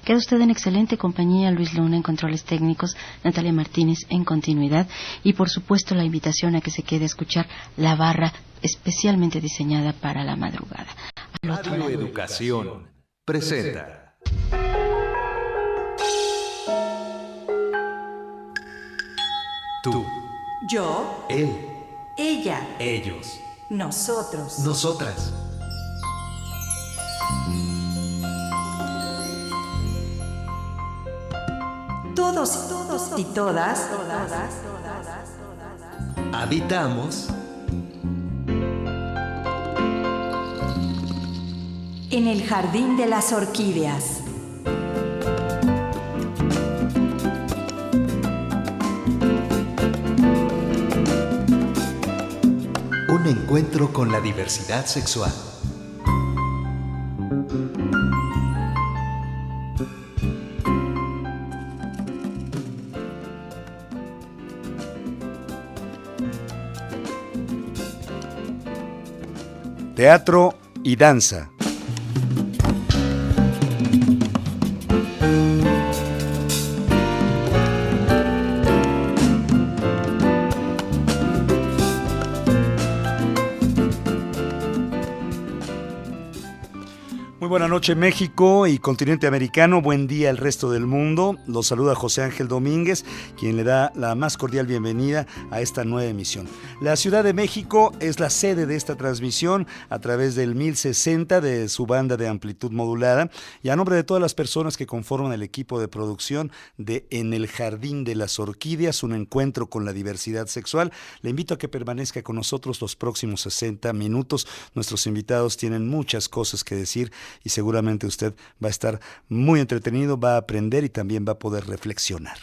Queda usted en excelente compañía, Luis Luna en controles técnicos, Natalia Martínez en continuidad y por supuesto la invitación a que se quede a escuchar La Barra, especialmente diseñada para la madrugada. Radio Educación presenta Tú, yo, él, ella, ellos, nosotros, nosotras. todos y todas, Habitamos en el jardín de las orquídeas. un encuentro con la diversidad sexual. Teatro y danza. Muy buena noche México y continente americano, buen día al resto del mundo. Los saluda José Ángel Domínguez, quien le da la más cordial bienvenida a esta nueva emisión. La Ciudad de México es la sede de esta transmisión a través del 1060 de su banda de amplitud modulada, y a nombre de todas las personas que conforman el equipo de producción de En el Jardín de las Orquídeas, un encuentro con la diversidad sexual, le invito a que permanezca con nosotros los próximos 60 minutos. Nuestros invitados tienen muchas cosas que decir y seguramente usted va a estar muy entretenido, va a aprender y también va a poder reflexionar.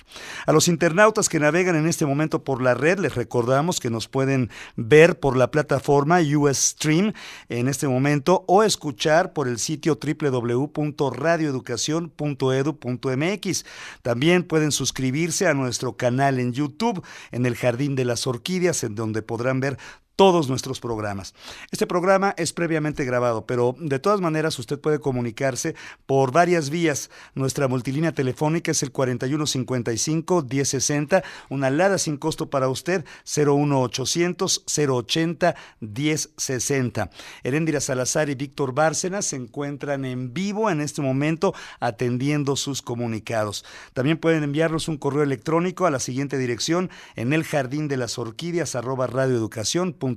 A los internautas que navegan en este momento por la red, les recordamos que nos pueden ver por la plataforma UStream en este momento o escuchar por el sitio www.radioeducacion.edu.mx. También pueden suscribirse a nuestro canal en YouTube, en el Jardín de las Orquídeas, en donde podrán ver todos nuestros programas. Este programa es previamente grabado, pero de todas maneras usted puede comunicarse por varias vías. Nuestra multilínea telefónica es el 4155-1060, una alada sin costo para usted, 01800-080-1060. Heréndira Salazar y Víctor Bárcenas se encuentran en vivo en este momento atendiendo sus comunicados. También pueden enviarnos un correo electrónico a la siguiente dirección: en el jardín de las orquídeas @radioeducacion.edu.mx.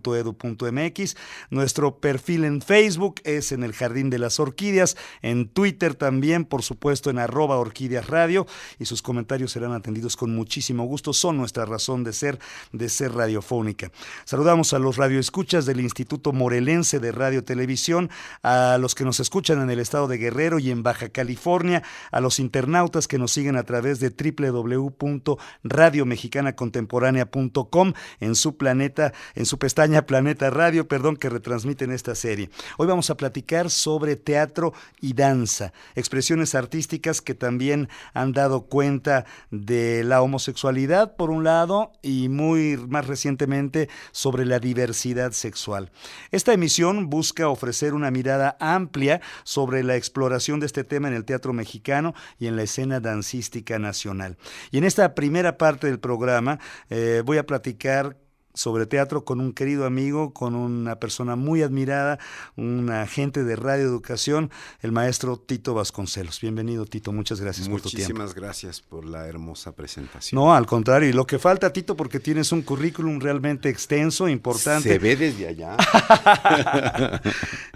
Nuestro perfil en Facebook es En el Jardín de las Orquídeas, en Twitter también, por supuesto, en @Orquídeas Radio, y sus comentarios serán atendidos con muchísimo gusto, son nuestra razón de ser radiofónica. Saludamos a los radioescuchas del Instituto Morelense de Radio Televisión, a los que nos escuchan en el estado de Guerrero y en Baja California, a los internautas que nos siguen a través de www.radiomexicanacontemporánea.com en su pestaña Planeta Radio, que retransmiten esta serie. Hoy vamos a platicar sobre teatro y danza, expresiones artísticas que también han dado cuenta de la homosexualidad, por un lado, y muy más recientemente sobre la diversidad sexual. Esta emisión busca ofrecer una mirada amplia sobre la exploración de este tema en el teatro mexicano y en la escena dancística nacional. Y en esta primera parte del programa voy a platicar sobre teatro con un querido amigo, con una persona muy admirada, un agente de Radio Educación, el maestro Tito Vasconcelos. Bienvenido, Tito, muchas gracias por tu tiempo. Muchísimas gracias por la hermosa presentación. No, al contrario, y lo que falta, Tito, porque tienes un currículum realmente extenso, importante. Se ve desde allá.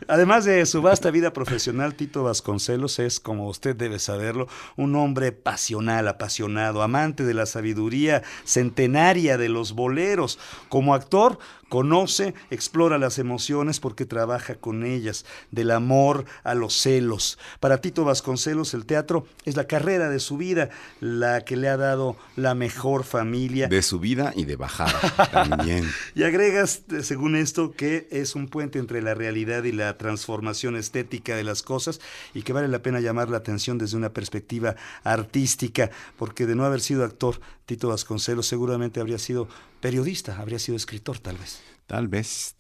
Además de su vasta vida profesional, Tito Vasconcelos es, como usted debe saberlo, un hombre pasional, apasionado, amante de la sabiduría centenaria de los boleros. Como actor, conoce, explora las emociones porque trabaja con ellas, del amor a los celos. Para Tito Vasconcelos, el teatro es la carrera de su vida, la que le ha dado la mejor familia. De subida y de bajada también. Y agregas, según esto, que es un puente entre la realidad y la transformación estética de las cosas, y que vale la pena llamar la atención desde una perspectiva artística, porque de no haber sido actor, Tito Vasconcelos seguramente habría sido periodista, habría sido escritor, tal vez. Tal vez.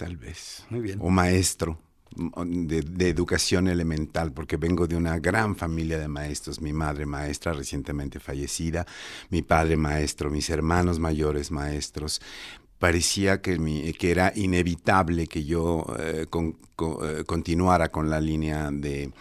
Muy bien. O maestro. de educación elemental, porque vengo de una gran familia de maestros, mi madre maestra recientemente fallecida, mi padre maestro, mis hermanos mayores maestros. Parecía que era inevitable que yo continuara con la línea de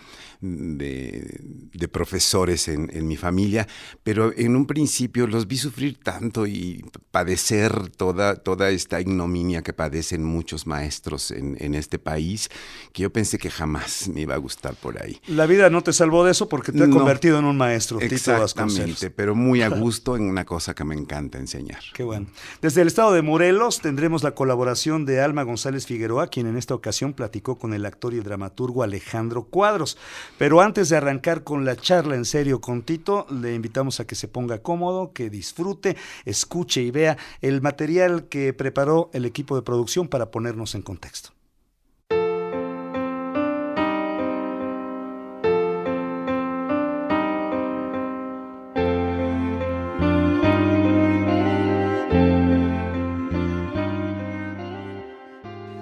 profesores en mi familia, pero en un principio los vi sufrir tanto y padecer toda esta ignominia que padecen muchos maestros en este país, que yo pensé que jamás me iba a gustar por ahí. La vida no te salvó de eso porque te ha convertido en un maestro, Tito Vasconcelos. Exactamente, pero muy a gusto en una cosa que me encanta enseñar. Qué bueno. Desde el estado de Morelos tendremos la colaboración de Alma González Figueroa, quien en esta ocasión platicó con el actor y dramaturgo Alejandro Cuadros. Pero antes de arrancar con la charla en serio con Tito, le invitamos a que se ponga cómodo, que disfrute, escuche y vea el material que preparó el equipo de producción para ponernos en contexto.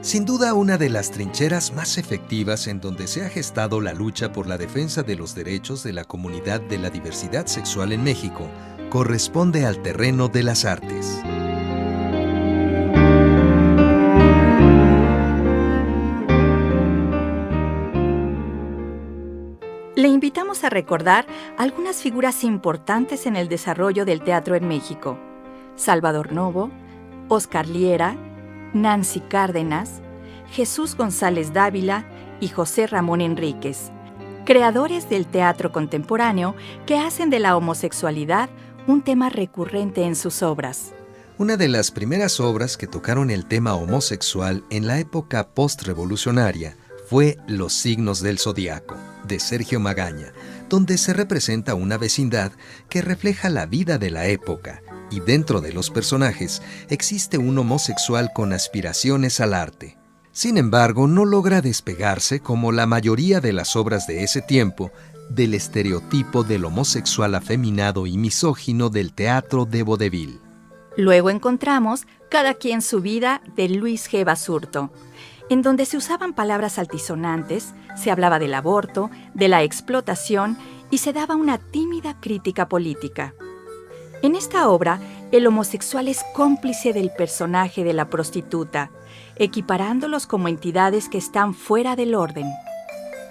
Sin duda, una de las trincheras más efectivas en donde se ha gestado la lucha por la defensa de los derechos de la comunidad de la diversidad sexual en México corresponde al terreno de las artes. Le invitamos a recordar algunas figuras importantes en el desarrollo del teatro en México: Salvador Novo, Oscar Liera, Nancy Cárdenas, Jesús González Dávila y José Ramón Enríquez, creadores del teatro contemporáneo que hacen de la homosexualidad un tema recurrente en sus obras. Una de las primeras obras que tocaron el tema homosexual en la época postrevolucionaria fue Los signos del zodiaco, de Sergio Magaña, donde se representa una vecindad que refleja la vida de la época, y dentro de los personajes existe un homosexual con aspiraciones al arte. Sin embargo, no logra despegarse, como la mayoría de las obras de ese tiempo, del estereotipo del homosexual afeminado y misógino del teatro de vodevil. Luego encontramos Cada quien su vida, de Luis G. Basurto, en donde se usaban palabras altisonantes, se hablaba del aborto, de la explotación y se daba una tímida crítica política. En esta obra, el homosexual es cómplice del personaje de la prostituta, equiparándolos como entidades que están fuera del orden.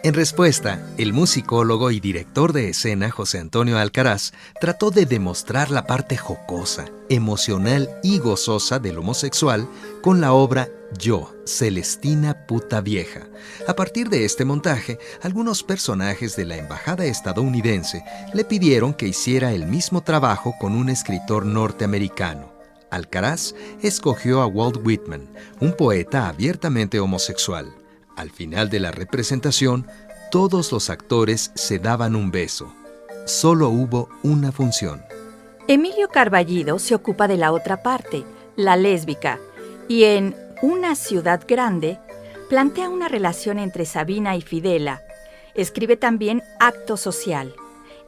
En respuesta, el musicólogo y director de escena José Antonio Alcaraz trató de demostrar la parte jocosa, emocional y gozosa del homosexual con la obra Yo, Celestina Puta Vieja. A partir de este montaje, algunos personajes de la embajada estadounidense le pidieron que hiciera el mismo trabajo con un escritor norteamericano. Alcaraz escogió a Walt Whitman, un poeta abiertamente homosexual. Al final de la representación, todos los actores se daban un beso. Solo hubo una función. Emilio Carballido se ocupa de la otra parte, la lésbica, y en Una ciudad grande plantea una relación entre Sabina y Fidela. Escribe también Acto social,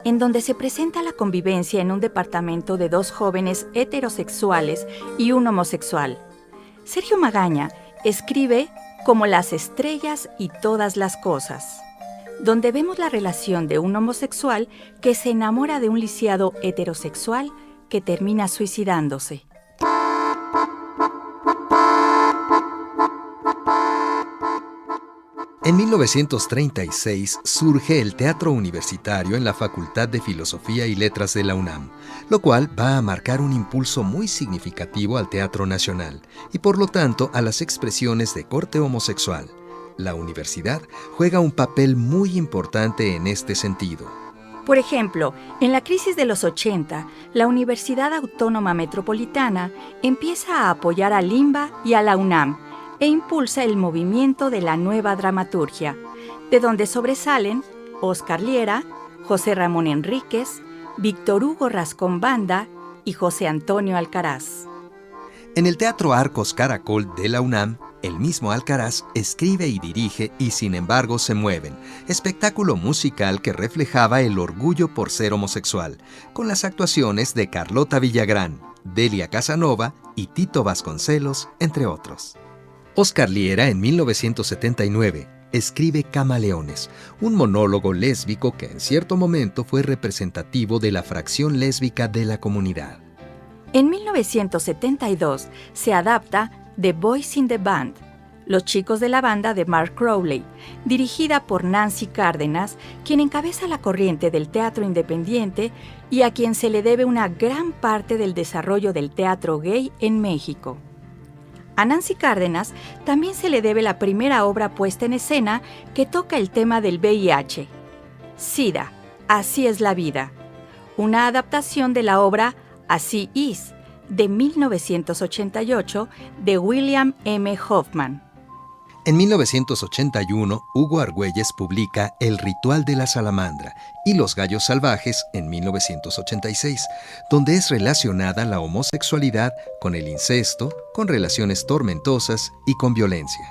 en donde se presenta la convivencia en un departamento de dos jóvenes heterosexuales y un homosexual. Sergio Magaña escribe Como las estrellas y todas las cosas, donde vemos la relación de un homosexual que se enamora de un lisiado heterosexual que termina suicidándose. En 1936 surge el Teatro Universitario en la Facultad de Filosofía y Letras de la UNAM, lo cual va a marcar un impulso muy significativo al teatro nacional y por lo tanto a las expresiones de corte homosexual. La universidad juega un papel muy importante en este sentido. Por ejemplo, en la crisis de los 80, la Universidad Autónoma Metropolitana empieza a apoyar a Limba y a la UNAM, e impulsa el movimiento de la nueva dramaturgia, de donde sobresalen Oscar Liera, José Ramón Enríquez, Víctor Hugo Rascón Banda y José Antonio Alcaraz. En el Teatro Arcos Caracol de la UNAM, el mismo Alcaraz escribe y dirige Y sin embargo se mueven, espectáculo musical que reflejaba el orgullo por ser homosexual, con las actuaciones de Carlota Villagrán, Delia Casanova y Tito Vasconcelos, entre otros. Oscar Liera, en 1979, escribe Camaleones, un monólogo lésbico que en cierto momento fue representativo de la fracción lésbica de la comunidad. En 1972 se adapta The Boys in the Band, Los chicos de la banda de Mark Crowley, dirigida por Nancy Cárdenas, quien encabeza la corriente del teatro independiente y a quien se le debe una gran parte del desarrollo del teatro gay en México. A Nancy Cárdenas también se le debe la primera obra puesta en escena que toca el tema del VIH. SIDA, Así es la vida, una adaptación de la obra Así is, de 1988, de William M. Hoffman. En 1981, Hugo Argüelles publica El ritual de la salamandra y Los gallos salvajes en 1986, donde es relacionada la homosexualidad con el incesto, con relaciones tormentosas y con violencia.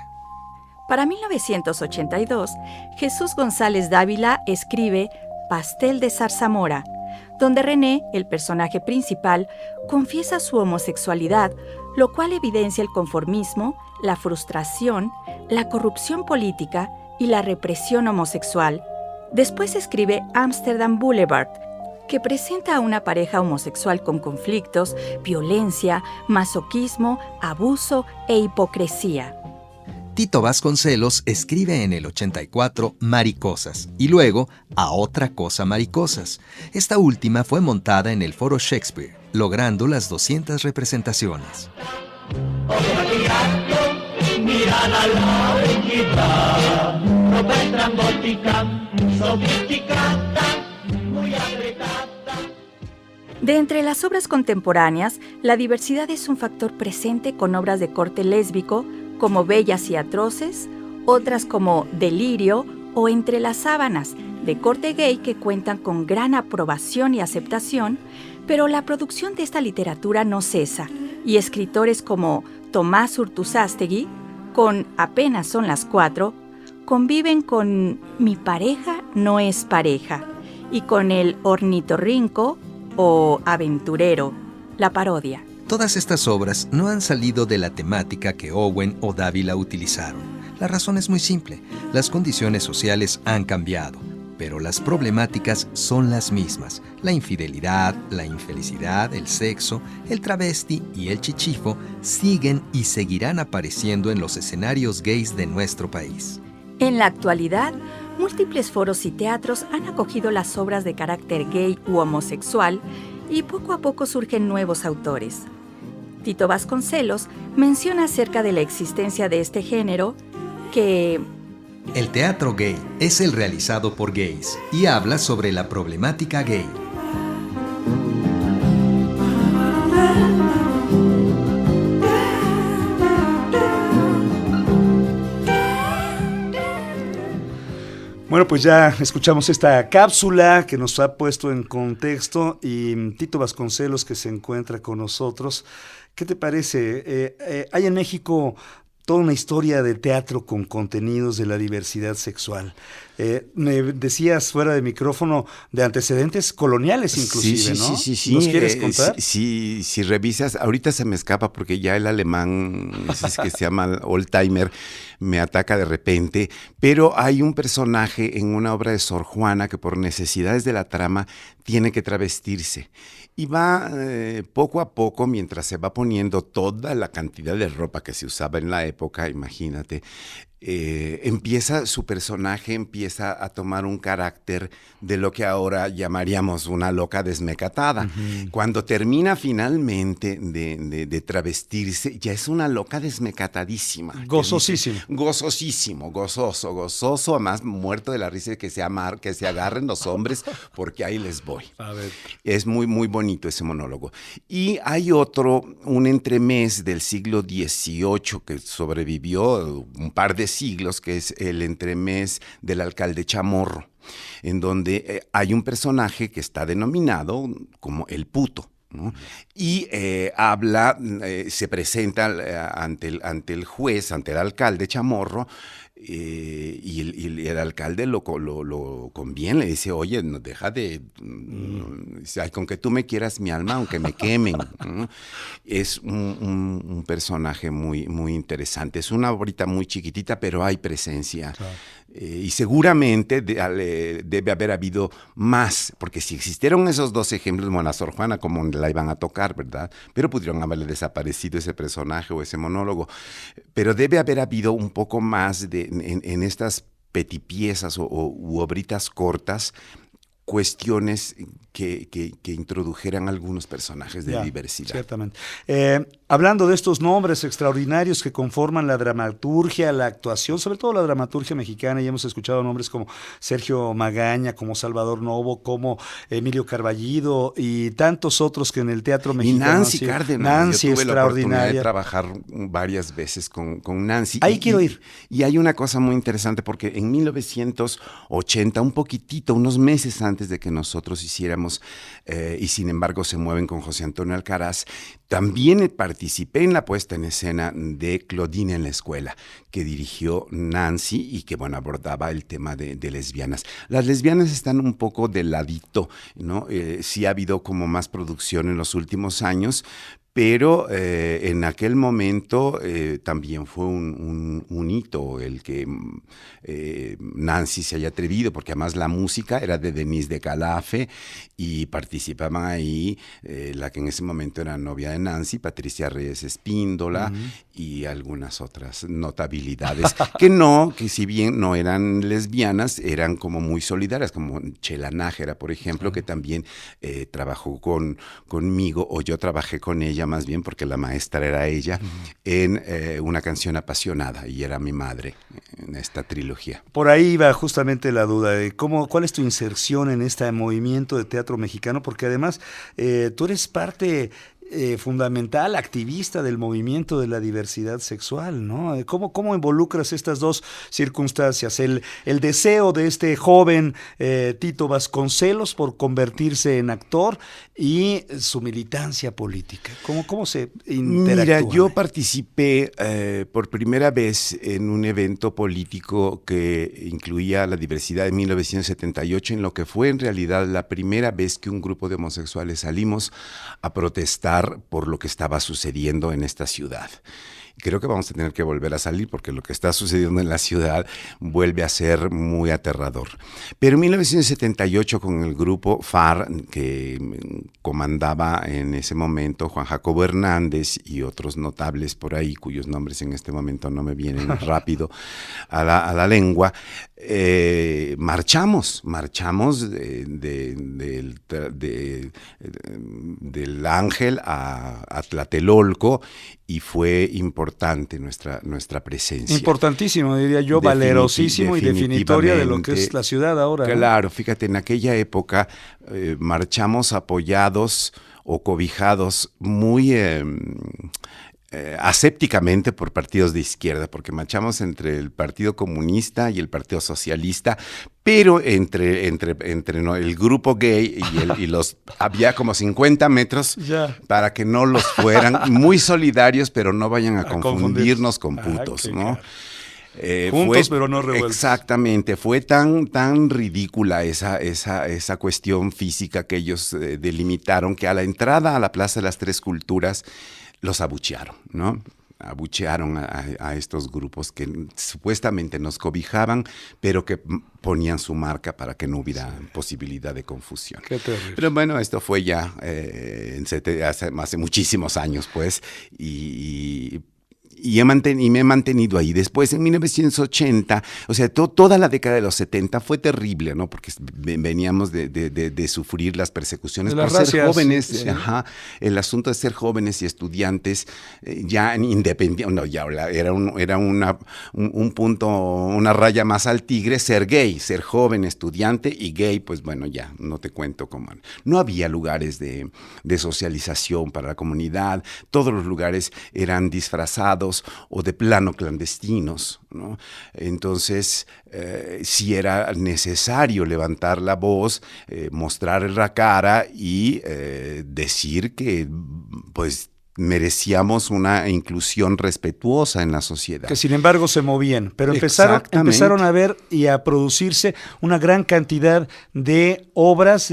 Para 1982, Jesús González Dávila escribe Pastel de zarzamora, donde René, el personaje principal, confiesa su homosexualidad, lo cual evidencia el conformismo, la frustración, la corrupción política y la represión homosexual. Después escribe Amsterdam Boulevard, que presenta a una pareja homosexual con conflictos, violencia, masoquismo, abuso e hipocresía. Tito Vasconcelos escribe en el 84 Maricosas y luego A otra cosa Maricosas. Esta última fue montada en el Foro Shakespeare, logrando las 200 representaciones. De entre las obras contemporáneas, la diversidad es un factor presente con obras de corte lésbico, como Bellas y Atroces, otras como Delirio o Entre las sábanas, de corte gay que cuentan con gran aprobación y aceptación, pero la producción de esta literatura no cesa, y escritores como Tomás Urtuzástegui, con Apenas son las 4, conviven con Mi pareja no es pareja, y con El ornitorrinco o Aventurero, la parodia. Todas estas obras no han salido de la temática que Owen o Dávila utilizaron. La razón es muy simple. Las condiciones sociales han cambiado, pero las problemáticas son las mismas. La infidelidad, la infelicidad, el sexo, el travesti y el chichifo siguen y seguirán apareciendo en los escenarios gays de nuestro país. En la actualidad, múltiples foros y teatros han acogido las obras de carácter gay u homosexual y poco a poco surgen nuevos autores. Tito Vasconcelos menciona acerca de la existencia de este género que el teatro gay es el realizado por gays y habla sobre la problemática gay. Bueno, pues ya escuchamos esta cápsula que nos ha puesto en contexto y Tito Vasconcelos, que se encuentra con nosotros. ¿Qué te parece? Hay en México toda una historia de teatro con contenidos de la diversidad sexual. Me decías fuera de micrófono de antecedentes coloniales inclusive, ¿no? Sí. ¿Nos quieres contar? Si revisas, ahorita se me escapa porque ya el alemán, ese que se llama Old Timer, me ataca de repente, pero hay un personaje en una obra de Sor Juana que por necesidades de la trama tiene que travestirse. Y va poco a poco, mientras se va poniendo toda la cantidad de ropa que se usaba en la época, imagínate, su personaje empieza a tomar un carácter de lo que ahora llamaríamos una loca desmecatada. Uh-huh. Cuando termina finalmente de travestirse, ya es una loca desmecatadísima. Gozosísimo. Gozoso, además muerto de la risa de que se agarren los hombres porque ahí les voy. A ver. Es muy, muy bonito ese monólogo. Y hay otro, un entremés del siglo XVIII que sobrevivió un par de siglos, que es el entremés del alcalde Chamorro, en donde hay un personaje que está denominado como el puto, ¿no? Y se presenta ante el juez, ante el alcalde Chamorro, y el alcalde lo conviene, le dice, oye, no deja de Dice, ay, con que tú me quieras mi alma, aunque me quemen. ¿No? Es un personaje muy, muy interesante. Es una obrita muy chiquitita, pero hay presencia. Claro. Y seguramente debe haber habido más, porque si existieron esos dos ejemplos, bueno, a Sor Juana, ¿cómo la iban a tocar, verdad? Pero pudieron haberle desaparecido ese personaje o ese monólogo. Pero debe haber habido un poco más en estas petipiezas u obritas cortas, cuestiones que introdujeran algunos personajes de diversidad. Ciertamente. Hablando de estos nombres extraordinarios que conforman la dramaturgia, la actuación, sobre todo la dramaturgia mexicana, y hemos escuchado nombres como Sergio Magaña, como Salvador Novo, como Emilio Carballido y tantos otros que en el teatro mexicano. Y Nancy Cárdenas. Nancy, yo tuve extraordinaria. la oportunidad de trabajar varias veces con Nancy. Ahí quiero ir. Y hay una cosa muy interesante porque en 1980, un poquitito, unos meses antes de que nosotros hiciéramos y sin embargo se mueven con José Antonio Alcaraz, también participé en la puesta en escena de Claudine en la escuela, que dirigió Nancy y que, bueno, abordaba el tema de lesbianas. Las lesbianas están un poco de ladito, ¿no? Sí ha habido como más producción en los últimos años, pero en aquel momento también fue un hito el que Nancy se haya atrevido, porque además la música era de Denise de Calafe y participaban ahí la que en ese momento era novia de Nancy, Patricia Reyes Espíndola, y algunas otras notabilidades que si bien no eran lesbianas, eran como muy solidarias, como Chela Nájera, por ejemplo, que también trabajó conmigo, o yo trabajé con ella más bien porque la maestra era ella, en Una canción apasionada, y era mi madre en esta trilogía. Por ahí iba justamente la duda de cuál es tu inserción en este movimiento de teatro mexicano, porque además tú eres parte fundamental, activista del movimiento de la diversidad sexual, ¿no? ¿Cómo involucras estas dos circunstancias? El deseo de este joven Tito Vasconcelos por convertirse en actor y su militancia política. ¿Cómo se interactúa? Mira, yo participé por primera vez en un evento político que incluía la diversidad en 1978, en lo que fue en realidad la primera vez que un grupo de homosexuales salimos a protestar por lo que estaba sucediendo en esta ciudad. Creo que vamos a tener que volver a salir porque lo que está sucediendo en la ciudad vuelve a ser muy aterrador. Pero en 1978, con el grupo FAR, que comandaba en ese momento Juan Jacobo Hernández y otros notables por ahí, cuyos nombres en este momento no me vienen rápido a la lengua, marchamos del Ángel a Tlatelolco, y fue importante nuestra presencia. Importantísimo, diría yo, valerosísimo y definitoria de lo que es la ciudad ahora. Claro, ¿no? Fíjate, en aquella época marchamos apoyados o cobijados muy asépticamente por partidos de izquierda, porque marchamos entre el Partido Comunista y el Partido Socialista, pero entre el grupo gay y los había como 50 metros para que no los fueran, muy solidarios, pero no vayan a confundirnos con putos, ¿no? Juntos pero no revueltos. Exactamente, fue tan ridícula esa cuestión física que ellos delimitaron, que a la entrada a la Plaza de las Tres Culturas los abuchearon, ¿no? Abuchearon a estos grupos que supuestamente nos cobijaban, pero que ponían su marca para que no hubiera posibilidad de confusión. Qué terrible. Pero bueno, esto fue ya hace muchísimos años, pues, y me he mantenido ahí. Después, en 1980, o sea, toda la década de los 70 fue terrible, ¿no? Porque veníamos de sufrir las persecuciones por ser jóvenes. Sí. El asunto de ser jóvenes y estudiantes ya independientes, no, ya era un punto, una raya más al tigre, ser gay, ser joven, estudiante y gay, pues bueno, ya no te cuento cómo. No había lugares de socialización para la comunidad, todos los lugares eran disfrazados o de plano clandestinos, ¿no? Entonces, sí era necesario levantar la voz, mostrar la cara y decir que, pues, merecíamos una inclusión respetuosa en la sociedad. Que sin embargo se movían, pero empezaron a ver y a producirse una gran cantidad de obras,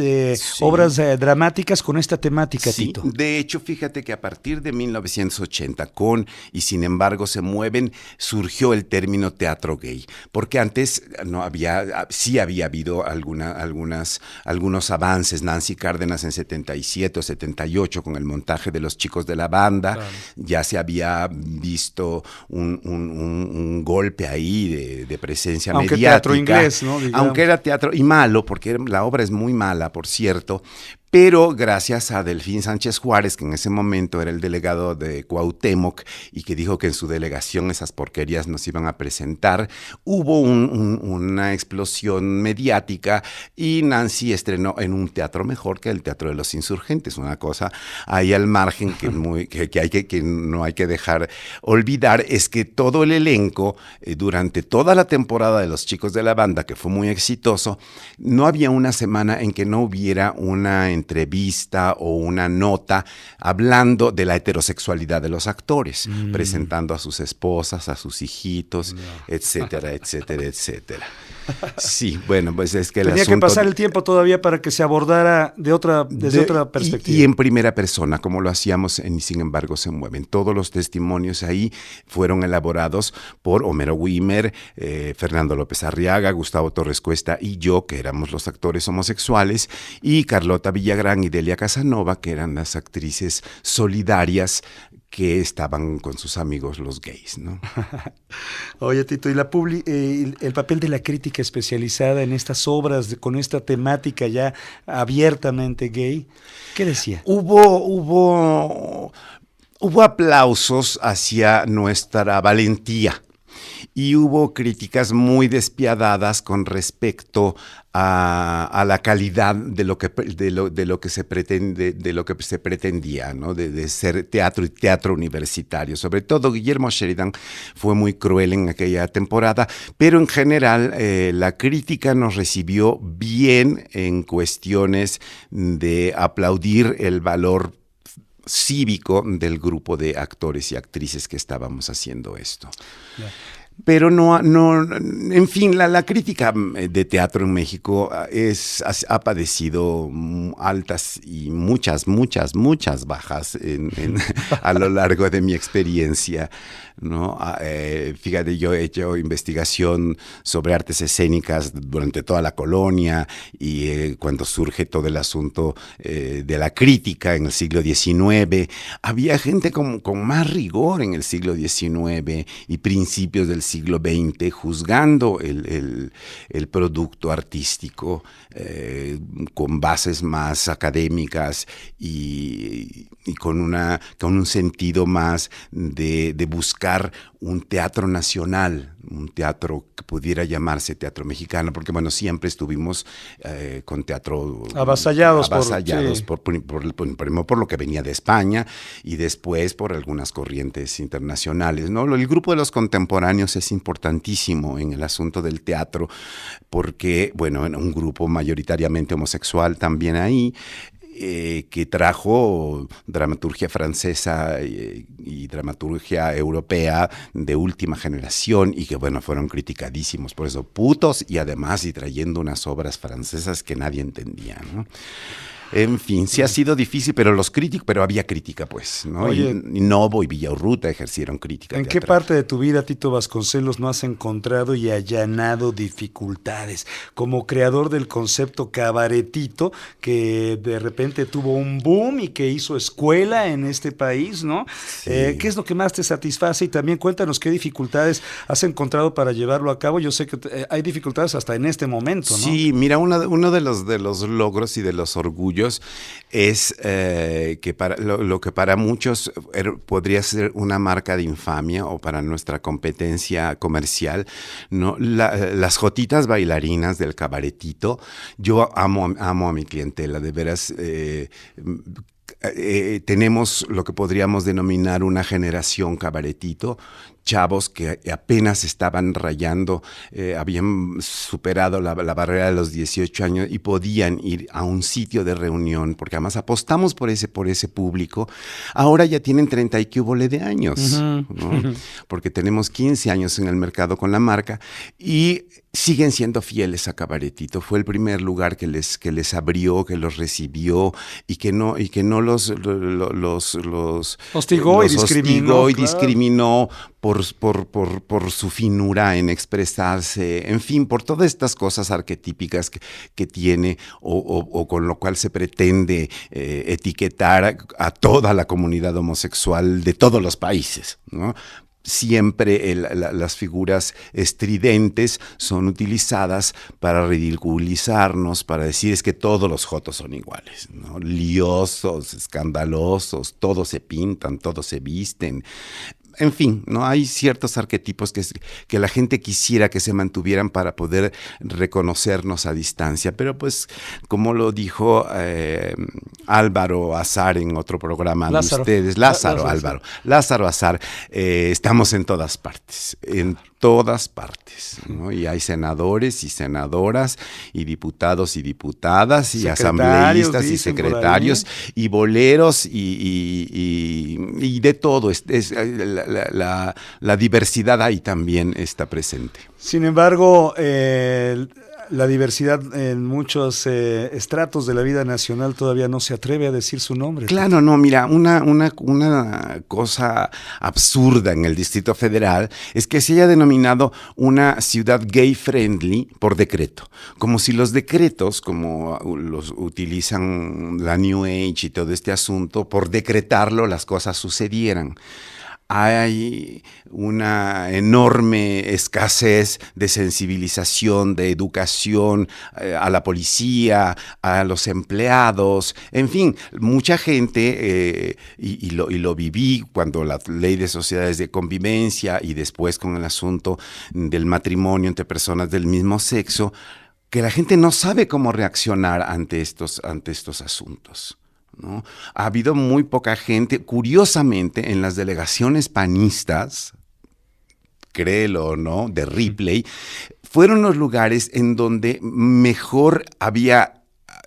dramáticas con esta temática, sí, Tito. De hecho, fíjate que a partir de 1980, con Y sin embargo se mueven, surgió el término teatro gay, porque antes sí había habido algunos avances. Nancy Cárdenas en 77 o 78 con el montaje de Los Chicos de la Banda, claro. Ya se había visto un golpe ahí de presencia aunque mediática. Teatro inglés, ¿no? Digamos. Aunque era teatro, y malo, porque la obra es muy mala, por cierto, pero gracias a Delfín Sánchez Juárez, que en ese momento era el delegado de Cuauhtémoc y que dijo que en su delegación esas porquerías nos iban a presentar, hubo una explosión mediática y Nancy estrenó en un teatro mejor que el Teatro de los Insurgentes, una cosa ahí al margen que no hay que dejar olvidar, es que todo el elenco, durante toda la temporada de Los Chicos de la Banda, que fue muy exitoso, no había una semana en que no hubiera una entrevista o una nota hablando de la heterosexualidad de los actores, presentando a sus esposas, a sus hijitos, etcétera, etcétera, etcétera. Sí, bueno, pues es que el tenía asunto... que pasar el tiempo todavía para que se abordara desde otra perspectiva. Y en primera persona, como lo hacíamos en Y sin embargo se mueven. Todos los testimonios ahí fueron elaborados por Homero Wimmer, Fernando López Arriaga, Gustavo Torres Cuesta y yo, que éramos los actores homosexuales, y Carlota Villagrán y Delia Casanova, que eran las actrices solidarias que estaban con sus amigos los gays, ¿no? Oye, Tito, ¿y el papel de la crítica especializada en estas obras con esta temática ya abiertamente gay? ¿Qué decía? Hubo aplausos hacia nuestra valentía y hubo críticas muy despiadadas con respecto a la calidad de lo que se pretendía, ¿no? De ser teatro y teatro universitario. Sobre todo Guillermo Sheridan fue muy cruel en aquella temporada, pero en general la crítica nos recibió bien en cuestiones de aplaudir el valor cívico del grupo de actores y actrices que estábamos haciendo esto. Yeah. Pero en fin, la crítica de teatro en México ha padecido altas y muchas bajas a lo largo de mi experiencia, ¿no? Fíjate, yo he hecho investigación sobre artes escénicas durante toda la colonia y cuando surge todo el asunto de la crítica en el siglo XIX, había gente con más rigor en el siglo XIX y principios del siglo XX, juzgando el producto artístico con bases más académicas y con un sentido más de buscar un teatro nacional, un teatro que pudiera llamarse teatro mexicano, porque bueno, siempre estuvimos con teatro avasallados primero por lo que venía de España y después por algunas corrientes internacionales, ¿no? El grupo de los contemporáneos es importantísimo en el asunto del teatro porque, bueno, un grupo mayoritariamente homosexual también ahí, que trajo dramaturgia francesa y dramaturgia europea de última generación y que, bueno, fueron criticadísimos por eso, putos y además y trayendo unas obras francesas que nadie entendía, ¿no? En fin, sí ha sido difícil, pero había crítica, pues, ¿no? Oye, y Novo y Villaurrutia ejercieron crítica. ¿En qué parte de tu vida, Tito Vasconcelos, no has encontrado y allanado dificultades? Como creador del concepto cabaretito, que de repente tuvo un boom y que hizo escuela en este país, ¿no? Sí. ¿Qué es lo que más te satisface? Y también cuéntanos qué dificultades has encontrado para llevarlo a cabo. Yo sé que hay dificultades hasta en este momento, ¿no? Sí, mira, uno de los logros y de los orgullos es que lo que para muchos podría ser una marca de infamia o para nuestra competencia comercial, ¿no? Las jotitas bailarinas del cabaretito, yo amo a mi clientela, de veras. Tenemos lo que podríamos denominar una generación cabaretito chavos que apenas estaban rayando, habían superado la barrera de los 18 años y podían ir a un sitio de reunión, porque además apostamos por ese público. Ahora ya tienen 30 y cúbole de años, ¿no? Porque tenemos 15 años en el mercado con la marca y siguen siendo fieles a Cabaretito. Fue el primer lugar que les abrió, que los recibió y que no los hostigó y discriminó, y discriminó por su finura en expresarse, en fin, por todas estas cosas arquetípicas que tiene o con lo cual se pretende etiquetar a toda la comunidad homosexual de todos los países, ¿no? Siempre las figuras estridentes son utilizadas para ridiculizarnos, para decir es que todos los jotos son iguales, ¿no? Liosos, escandalosos, todos se pintan, todos se visten. En fin, no hay ciertos arquetipos que la gente quisiera que se mantuvieran para poder reconocernos a distancia, pero pues como lo dijo Álvaro Azar en otro programa de ustedes, Lázaro Azar, estamos en todas partes, ¿no? Y hay senadores y senadoras y diputados y diputadas y asambleístas y secretarios y boleros y de todo. La diversidad ahí también está presente. Sin embargo, la diversidad en muchos estratos de la vida nacional todavía no se atreve a decir su nombre. Claro, no, mira, una cosa absurda en el Distrito Federal es que se haya denominado una ciudad gay friendly por decreto, como si los decretos, como los utilizan la New Age y todo este asunto, por decretarlo las cosas sucedieran. Hay una enorme escasez de sensibilización, de educación a la policía, a los empleados, en fin, mucha gente, y lo viví cuando la ley de sociedades de convivencia y después con el asunto del matrimonio entre personas del mismo sexo, que la gente no sabe cómo reaccionar ante estos asuntos, ¿no? Ha habido muy poca gente, curiosamente, en las delegaciones panistas, créelo o no, de Ripley, fueron los lugares en donde mejor había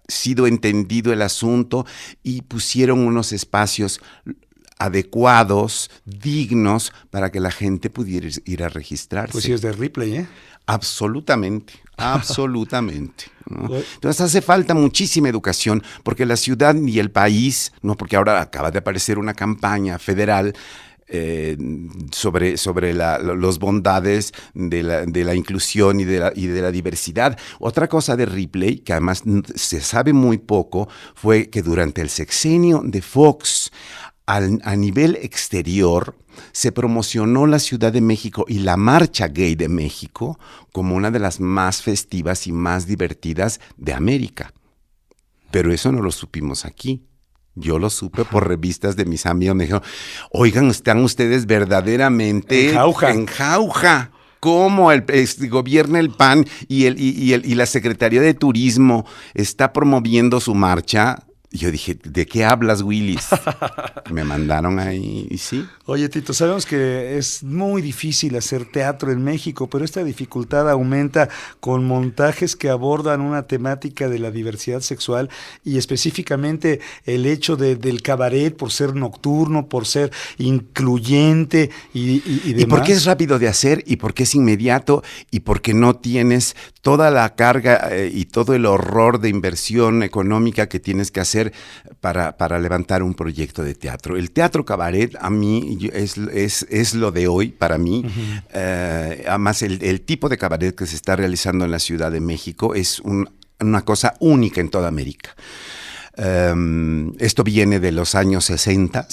sido entendido el asunto y pusieron unos espacios adecuados, dignos, para que la gente pudiera ir a registrarse. Pues sí, es de Ripley, ¿eh? Absolutamente, ¿no? Entonces hace falta muchísima educación, porque la ciudad y el país, no, porque ahora acaba de aparecer una campaña federal sobre las bondades de la inclusión y de la diversidad. Otra cosa de Ripley, que además se sabe muy poco, fue que durante el sexenio de Fox, a nivel exterior, se promocionó la Ciudad de México y la Marcha Gay de México como una de las más festivas y más divertidas de América. Pero eso no lo supimos aquí. Yo lo supe por revistas de mis amigos. Me dijeron, oigan, están ustedes verdaderamente en jauja. ¿Cómo gobierna el PAN y la Secretaría de Turismo está promoviendo su marcha? Yo dije, ¿de qué hablas, Willis? Me mandaron ahí y sí. Oye, Tito, sabemos que es muy difícil hacer teatro en México, pero esta dificultad aumenta con montajes que abordan una temática de la diversidad sexual y específicamente el hecho del cabaret por ser nocturno, por ser incluyente y demás. Y porque es rápido de hacer y porque es inmediato y porque no tienes toda la carga y todo el horror de inversión económica que tienes que hacer para levantar un proyecto de teatro. El teatro cabaret a mí es lo de hoy para mí. Además, el tipo de cabaret que se está realizando en la Ciudad de México es una cosa única en toda América. Esto viene de los años 60,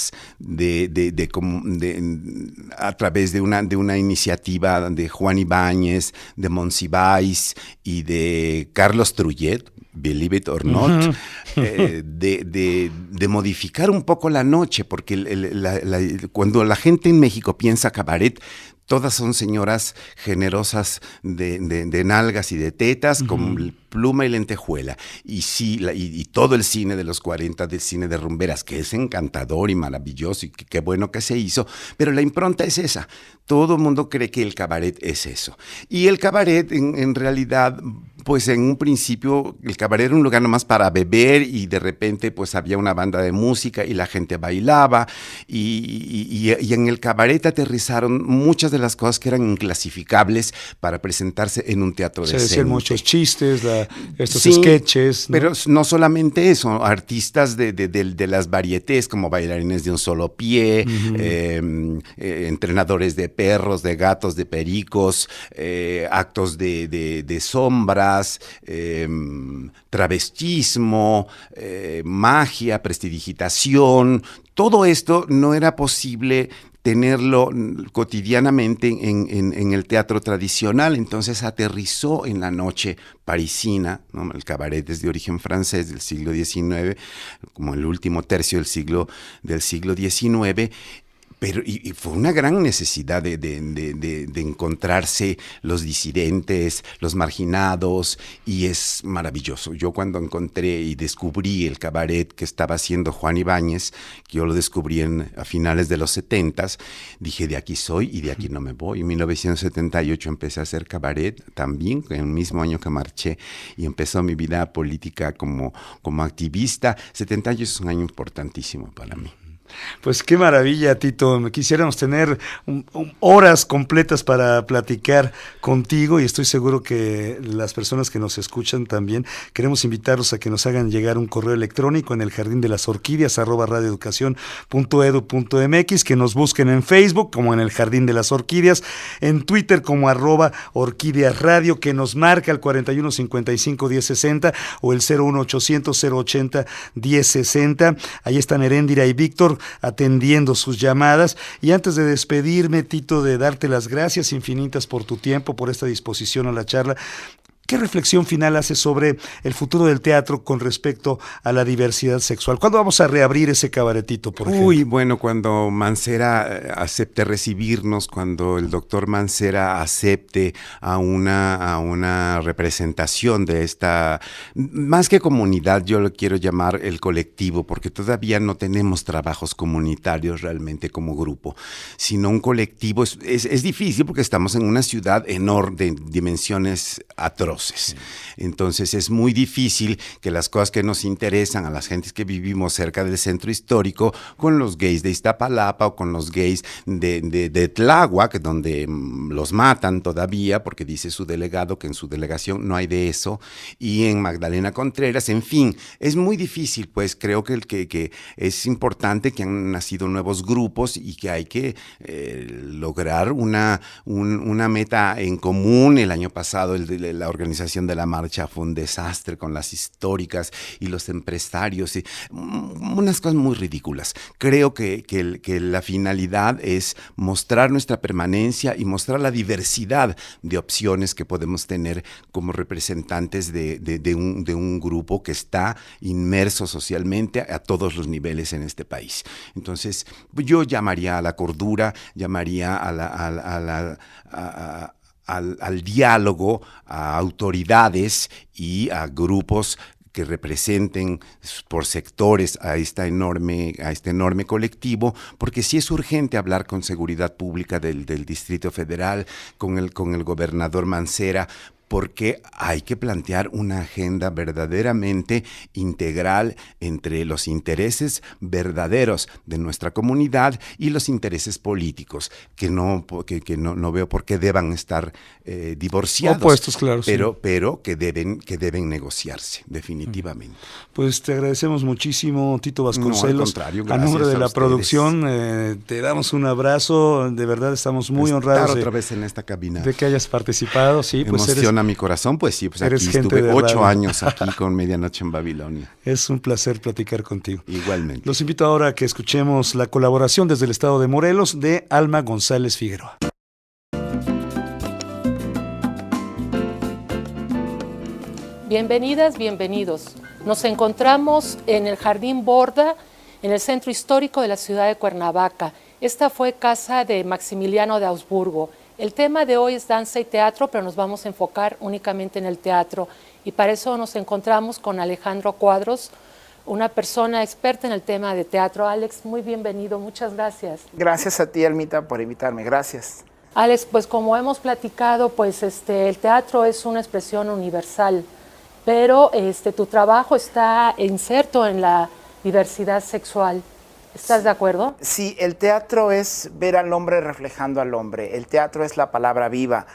a través de una iniciativa de Juan Ibáñez, de Monsiváis y de Carlos Trullet, believe it or not, de modificar un poco la noche, porque cuando la gente en México piensa cabaret, todas son señoras generosas de nalgas y de tetas, con Pluma y Lentejuela, y sí, y todo el cine de los 40, del cine de rumberas, que es encantador y maravilloso, y qué bueno que se hizo, pero la impronta es esa. Todo el mundo cree que el cabaret es eso. Y el cabaret, en realidad, pues en un principio el cabaret era un lugar nomás para beber, y de repente pues había una banda de música y la gente bailaba, y en el cabaret aterrizaron muchas de las cosas que eran inclasificables para presentarse en un teatro decente. Se decían muchos chistes, estos Sí, sketches, ¿no? Pero no solamente eso, artistas de las varietés, como bailarines de un solo pie, entrenadores de perros, de gatos, de pericos, actos de sombras, travestismo, magia, prestidigitación. Todo esto no era posible tenerlo cotidianamente en el teatro tradicional, entonces aterrizó en la noche parisina, ¿no? El cabaret es de origen francés del siglo XIX, como el último tercio del siglo XIX, pero y fue una gran necesidad de encontrarse los disidentes, los marginados, y es maravilloso. Yo cuando encontré y descubrí el cabaret que estaba haciendo Juan Ibáñez, que yo lo descubrí a finales de los 70s, dije, de aquí soy y de aquí no me voy. En 1978 empecé a hacer cabaret, también en el mismo año que marché, y empezó mi vida política como activista. 78 es un año importantísimo para mí. Pues qué maravilla, Tito. Quisiéramos tener horas completas para platicar contigo, y estoy seguro que las personas que nos escuchan también. Queremos invitarlos a que nos hagan llegar un correo electrónico en el jardín de las orquídeas @radioeducacion.edu.mx, que nos busquen en Facebook como en el Jardín de las Orquídeas, en Twitter como @orquídeas radio, que nos marca el 4155-1060 o el 01800-080-1060. Ahí están Heréndira y Víctor atendiendo sus llamadas. Y antes de despedirme, Tito, de darte las gracias infinitas por tu tiempo, por esta disposición a la charla, ¿qué reflexión final haces sobre el futuro del teatro con respecto a la diversidad sexual? ¿Cuándo vamos a reabrir ese cabaretito, por ejemplo? Bueno, cuando Mancera acepte recibirnos, cuando el doctor Mancera acepte a una representación de esta, más que comunidad, yo lo quiero llamar el colectivo, porque todavía no tenemos trabajos comunitarios realmente como grupo, sino un colectivo. Es difícil porque estamos en una ciudad enorme, de dimensiones atroces. Entonces es muy difícil que las cosas que nos interesan a las gentes que vivimos cerca del centro histórico, con los gays de Iztapalapa o con los gays de Tláhuac, donde los matan todavía, porque dice su delegado que en su delegación no hay de eso, y en Magdalena Contreras, en fin, es muy difícil. Pues creo que es importante que han nacido nuevos grupos y que hay que lograr una meta en común. El año pasado la organización de la marcha fue un desastre con las históricas y los empresarios, y unas cosas muy ridículas. Creo que la finalidad es mostrar nuestra permanencia y mostrar la diversidad de opciones que podemos tener como representantes de un grupo que está inmerso socialmente a todos los niveles en este país. Entonces, yo llamaría a la cordura, llamaría al diálogo, a autoridades y a grupos que representen por sectores a este enorme colectivo, porque sí es urgente hablar con Seguridad Pública del Distrito Federal, con el gobernador Mancera, porque hay que plantear una agenda verdaderamente integral entre los intereses verdaderos de nuestra comunidad y los intereses políticos, que no veo por qué deban estar divorciados. Opuestos, claro. Pero que deben negociarse, definitivamente. Pues te agradecemos muchísimo, Tito Vasconcelos. No, al contrario, a nombre de la ustedes. Producción, te damos un abrazo. De verdad estamos muy honrados otra vez en esta cabina. De que hayas participado. Sí, pues emociona mi corazón, pues sí, pues eres aquí gente estuve de 8 radio. años aquí con Medianoche en Babilonia. Es un placer platicar contigo. Igualmente. Los invito ahora a que escuchemos la colaboración desde el estado de Morelos de Alma González Figueroa. Bienvenidas, bienvenidos. Nos encontramos en el Jardín Borda, en el centro histórico de la ciudad de Cuernavaca. Esta fue casa de Maximiliano de Augsburgo. El tema de hoy es danza y teatro, pero nos vamos a enfocar únicamente en el teatro. Y para eso nos encontramos con Alejandro Cuadros, una persona experta en el tema de teatro. Alex, muy bienvenido, muchas gracias. Gracias a ti, Almita, por invitarme, gracias. Alex, pues como hemos platicado, pues el teatro es una expresión universal, pero tu trabajo está inserto en la diversidad sexual. ¿Estás de acuerdo? Sí, el teatro es ver al hombre reflejando al hombre, el teatro es la palabra viva.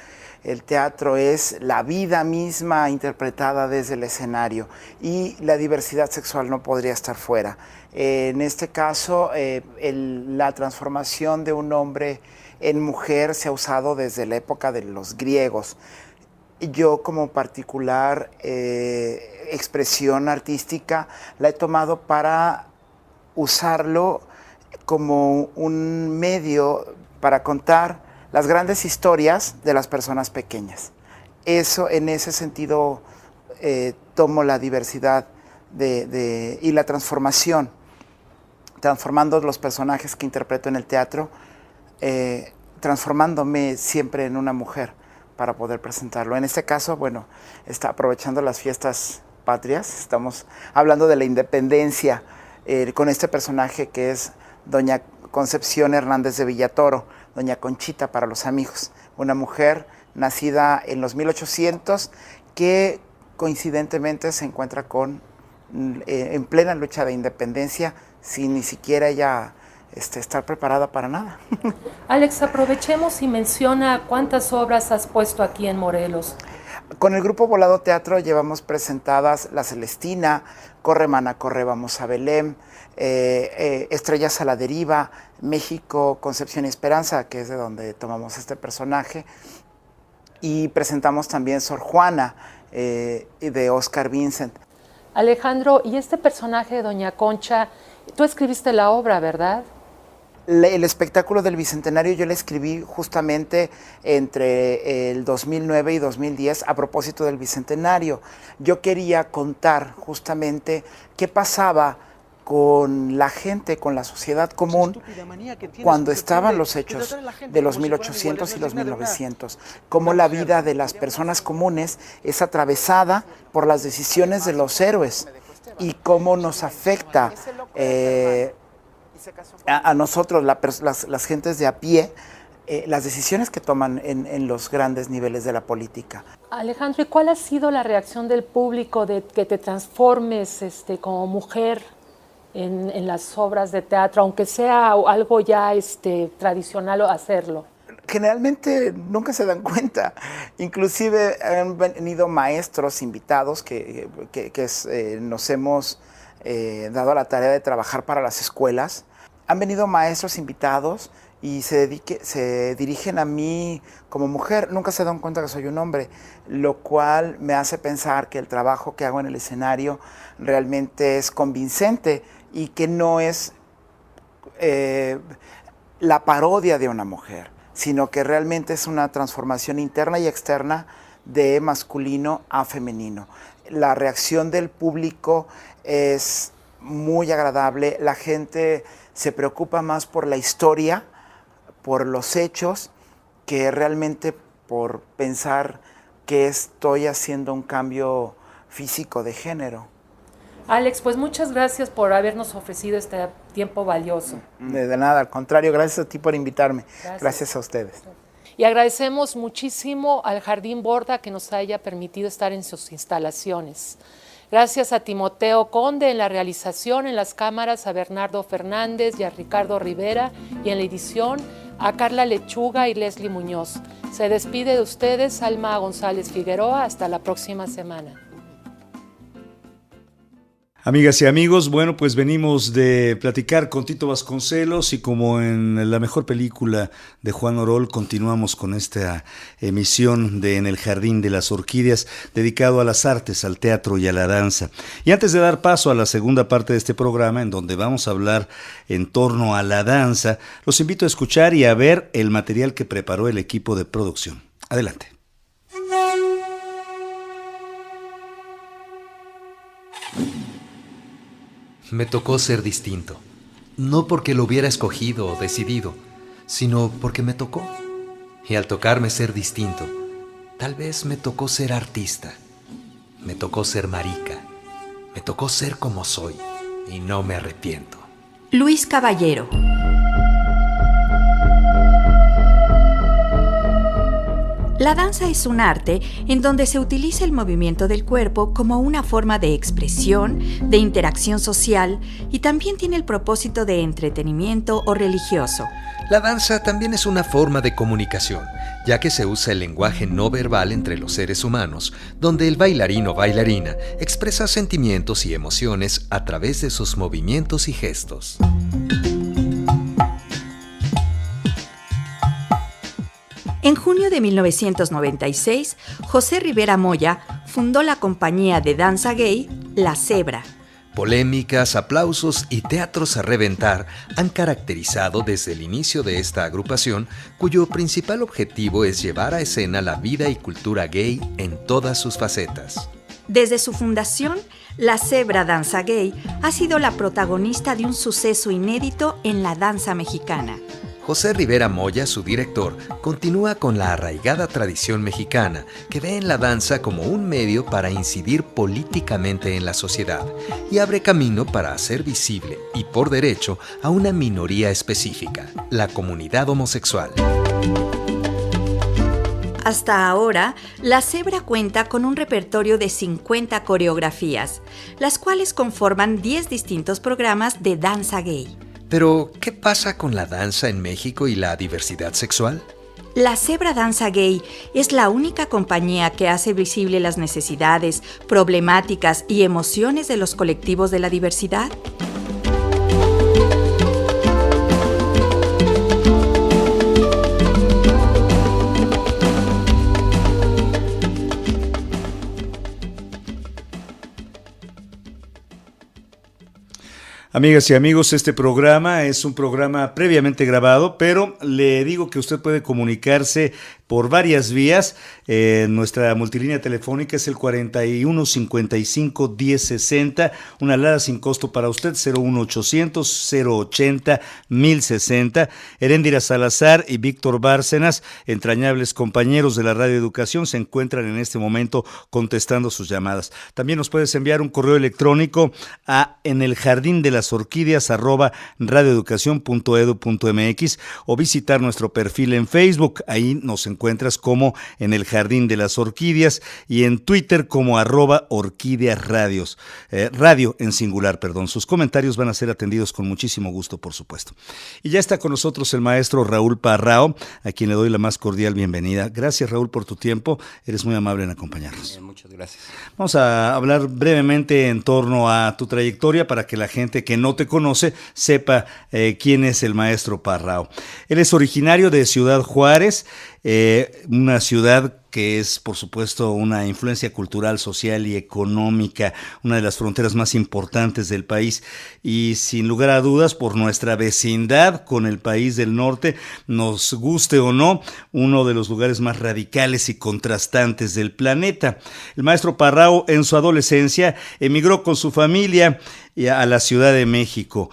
El teatro es la vida misma interpretada desde el escenario y la diversidad sexual no podría estar fuera. En este caso, la transformación de un hombre en mujer se ha usado desde la época de los griegos. Yo como particular expresión artística la he tomado para usarlo como un medio para contar las grandes historias de las personas pequeñas. Eso, en ese sentido, tomo la diversidad y la transformación, transformando los personajes que interpreto en el teatro, transformándome siempre en una mujer para poder presentarlo. En este caso, bueno, está aprovechando las fiestas patrias, estamos hablando de la independencia con este personaje que es doña Concepción Hernández de Villatoro, doña Conchita para los amigos, una mujer nacida en los 1800 que coincidentemente se encuentra en plena lucha de independencia sin ni siquiera ella estar preparada para nada. Alex, aprovechemos y menciona cuántas obras has puesto aquí en Morelos. Con el Grupo Volado Teatro llevamos presentadas La Celestina, Corre Mana, Corre, Vamos a Belém, Estrellas a la Deriva, México, Concepción y Esperanza, que es de donde tomamos este personaje, y presentamos también Sor Juana, de Oscar Vincent. Alejandro, y este personaje de Doña Concha, tú escribiste la obra, ¿verdad? El espectáculo del Bicentenario yo lo escribí justamente entre el 2009 y 2010 a propósito del Bicentenario. Yo quería contar justamente qué pasaba con la gente, con la sociedad común, cuando estaban los hechos de los 1800 y los 1900, cómo la vida de las personas comunes es atravesada por las decisiones de los héroes y cómo nos afecta a nosotros, las gentes de a pie, las decisiones que toman en los grandes niveles de la política. Alejandro, ¿y cuál ha sido la reacción del público de que te transformes como mujer en las obras de teatro, aunque sea algo ya tradicional hacerlo? Generalmente nunca se dan cuenta. Inclusive han venido maestros invitados que nos hemos dado a la tarea de trabajar para las escuelas. Han venido maestros invitados y se dirigen a mí como mujer, nunca se dan cuenta que soy un hombre, lo cual me hace pensar que el trabajo que hago en el escenario realmente es convincente y que no es la parodia de una mujer, sino que realmente es una transformación interna y externa de masculino a femenino. La reacción del público es muy agradable, la gente se preocupa más por la historia, por los hechos, que realmente por pensar que estoy haciendo un cambio físico de género. Alex, pues muchas gracias por habernos ofrecido este tiempo valioso. De nada, al contrario, gracias a ti por invitarme. Gracias a ustedes. Y agradecemos muchísimo al Jardín Borda que nos haya permitido estar en sus instalaciones. Gracias a Timoteo Conde en la realización, en las cámaras, a Bernardo Fernández y a Ricardo Rivera, y en la edición a Carla Lechuga y Leslie Muñoz. Se despide de ustedes Alma González Figueroa. Hasta la próxima semana. Amigas y amigos, bueno, pues venimos de platicar con Tito Vasconcelos y como en la mejor película de Juan Orol, continuamos con esta emisión de En el Jardín de las Orquídeas, dedicado a las artes, al teatro y a la danza. Y antes de dar paso a la segunda parte de este programa, en donde vamos a hablar en torno a la danza, los invito a escuchar y a ver el material que preparó el equipo de producción. Adelante. Me tocó ser distinto, no porque lo hubiera escogido o decidido, sino porque me tocó. Y al tocarme ser distinto, tal vez me tocó ser artista. Me tocó ser marica. Me tocó ser como soy. Y no me arrepiento. Luis Caballero. La danza es un arte en donde se utiliza el movimiento del cuerpo como una forma de expresión, de interacción social y también tiene el propósito de entretenimiento o religioso. La danza también es una forma de comunicación, ya que se usa el lenguaje no verbal entre los seres humanos, donde el bailarín o bailarina expresa sentimientos y emociones a través de sus movimientos y gestos. En junio de 1996, José Rivera Moya fundó la compañía de danza gay La Cebra. Polémicas, aplausos y teatros a reventar han caracterizado desde el inicio de esta agrupación, cuyo principal objetivo es llevar a escena la vida y cultura gay en todas sus facetas. Desde su fundación, La Cebra Danza Gay ha sido la protagonista de un suceso inédito en la danza mexicana. José Rivera Moya, su director, continúa con la arraigada tradición mexicana que ve en la danza como un medio para incidir políticamente en la sociedad y abre camino para hacer visible y por derecho a una minoría específica, la comunidad homosexual. Hasta ahora, La Cebra cuenta con un repertorio de 50 coreografías, las cuales conforman 10 distintos programas de danza gay. Pero, ¿qué pasa con la danza en México y la diversidad sexual? La Cebra Danza Gay es la única compañía que hace visible las necesidades, problemáticas y emociones de los colectivos de la diversidad. Amigas y amigos, este programa es un programa previamente grabado, pero le digo que usted puede comunicarse por varias vías. Nuestra multilínea telefónica es el 41 55 10 60, una alada sin costo para usted, 01800 080 1060. Heréndira Salazar y Víctor Bárcenas, entrañables compañeros de la Radio Educación, se encuentran en este momento contestando sus llamadas. También nos puedes enviar un correo electrónico a eneljardinelasOrquídeas@radioeducacion.edu.mx o visitar nuestro perfil en Facebook. Ahí nos encuentras como En el Jardín de las Orquídeas y en Twitter como @orquídeasradios, radio en singular, perdón. Sus comentarios van a ser atendidos con muchísimo gusto, por supuesto. Y ya está con nosotros el maestro Raúl Parrao, a quien le doy la más cordial bienvenida. Gracias, Raúl, por tu tiempo. Eres muy amable en acompañarnos. Bien, muchas gracias. Vamos a hablar brevemente en torno a tu trayectoria para que la gente que no te conoce sepa quién es el maestro Parrao. Él es originario de Ciudad Juárez, una ciudad que es, por supuesto, una influencia cultural, social y económica, una de las fronteras más importantes del país y, sin lugar a dudas, por nuestra vecindad con el país del norte, nos guste o no, uno de los lugares más radicales y contrastantes del planeta. El maestro Parrao, en su adolescencia, emigró con su familia a la Ciudad de México.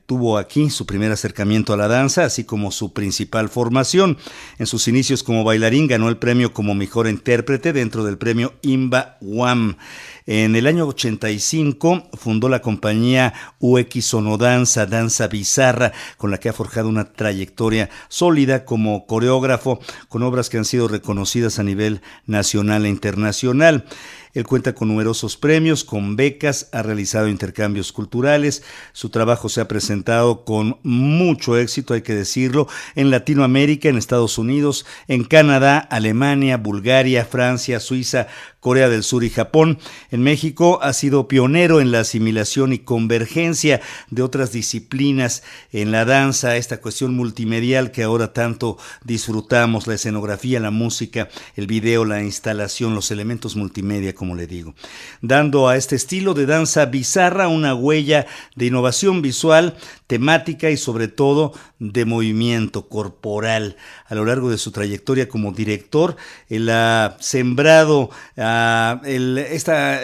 Tuvo aquí su primer acercamiento a la danza, así como su principal formación. En sus inicios como bailarín ganó el premio como mejor intérprete dentro del premio IMBA UAM. En el año 85 fundó la compañía UX Sonodanza, Danza Bizarra, con la que ha forjado una trayectoria sólida como coreógrafo, con obras que han sido reconocidas a nivel nacional e internacional. Él cuenta con numerosos premios, con becas, ha realizado intercambios culturales. Su trabajo se ha presentado con mucho éxito, hay que decirlo, en Latinoamérica, en Estados Unidos, en Canadá, Alemania, Bulgaria, Francia, Suiza, Corea del Sur y Japón. En México ha sido pionero en la asimilación y convergencia de otras disciplinas en la danza, esta cuestión multimedial que ahora tanto disfrutamos, la escenografía, la música, el video, la instalación, los elementos multimedia, como le digo, dando a este estilo de danza bizarra una huella de innovación visual, temática y sobre todo de movimiento corporal. A lo largo de su trayectoria como director, él ha sembrado esta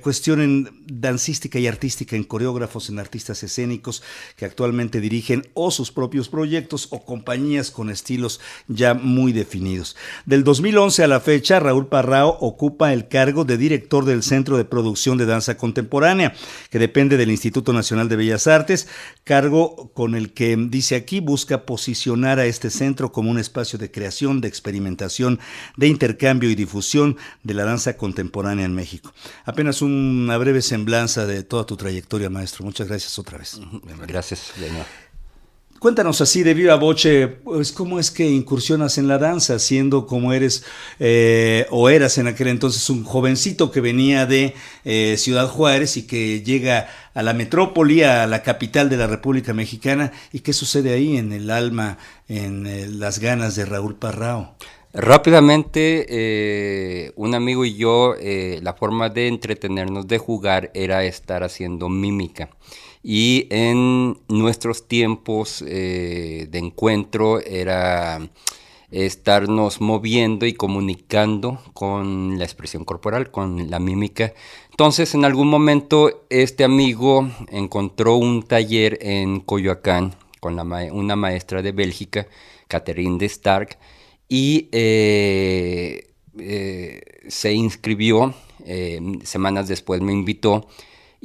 cuestión dancística y artística en coreógrafos, en artistas escénicos que actualmente dirigen o sus propios proyectos o compañías con estilos ya muy definidos. Del 2011 a la fecha, Raúl Parrao ocupa ocupa el cargo de director del Centro de Producción de Danza Contemporánea, que depende del Instituto Nacional de Bellas Artes, cargo con el que, dice aquí, busca posicionar a este centro como un espacio de creación, de experimentación, de intercambio y difusión de la danza contemporánea en México. Apenas una breve semblanza de toda tu trayectoria, maestro. Muchas gracias otra vez. Gracias, Leonor. Cuéntanos así de viva voce, pues, ¿cómo es que incursionas en la danza, siendo como eres o eras en aquel entonces un jovencito que venía de Ciudad Juárez y que llega a la metrópoli, a la capital de la República Mexicana? ¿Y qué sucede ahí en el alma, en las ganas de Raúl Parrao? Rápidamente, un amigo y yo, la forma de entretenernos, de jugar, era estar haciendo mímica. Y en nuestros tiempos de encuentro era estarnos moviendo y comunicando con la expresión corporal, con la mímica. Entonces, en algún momento, este amigo encontró un taller en Coyoacán con una maestra de Bélgica, Catherine de Stark, y se inscribió. Semanas después me invitó.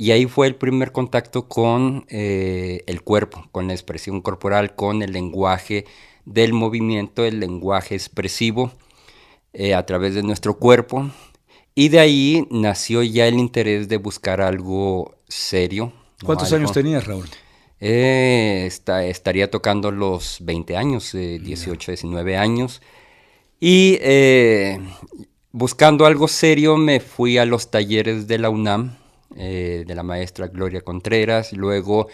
Y ahí fue el primer contacto con el cuerpo, con la expresión corporal, con el lenguaje del movimiento, el lenguaje expresivo a través de nuestro cuerpo. Y de ahí nació ya el interés de buscar algo serio. ¿Cuántos años tenías, Raúl? Estaría tocando los 20 años, 18, 19 años. Y buscando algo serio me fui a los talleres de la UNAM, de la maestra Gloria Contreras. Luego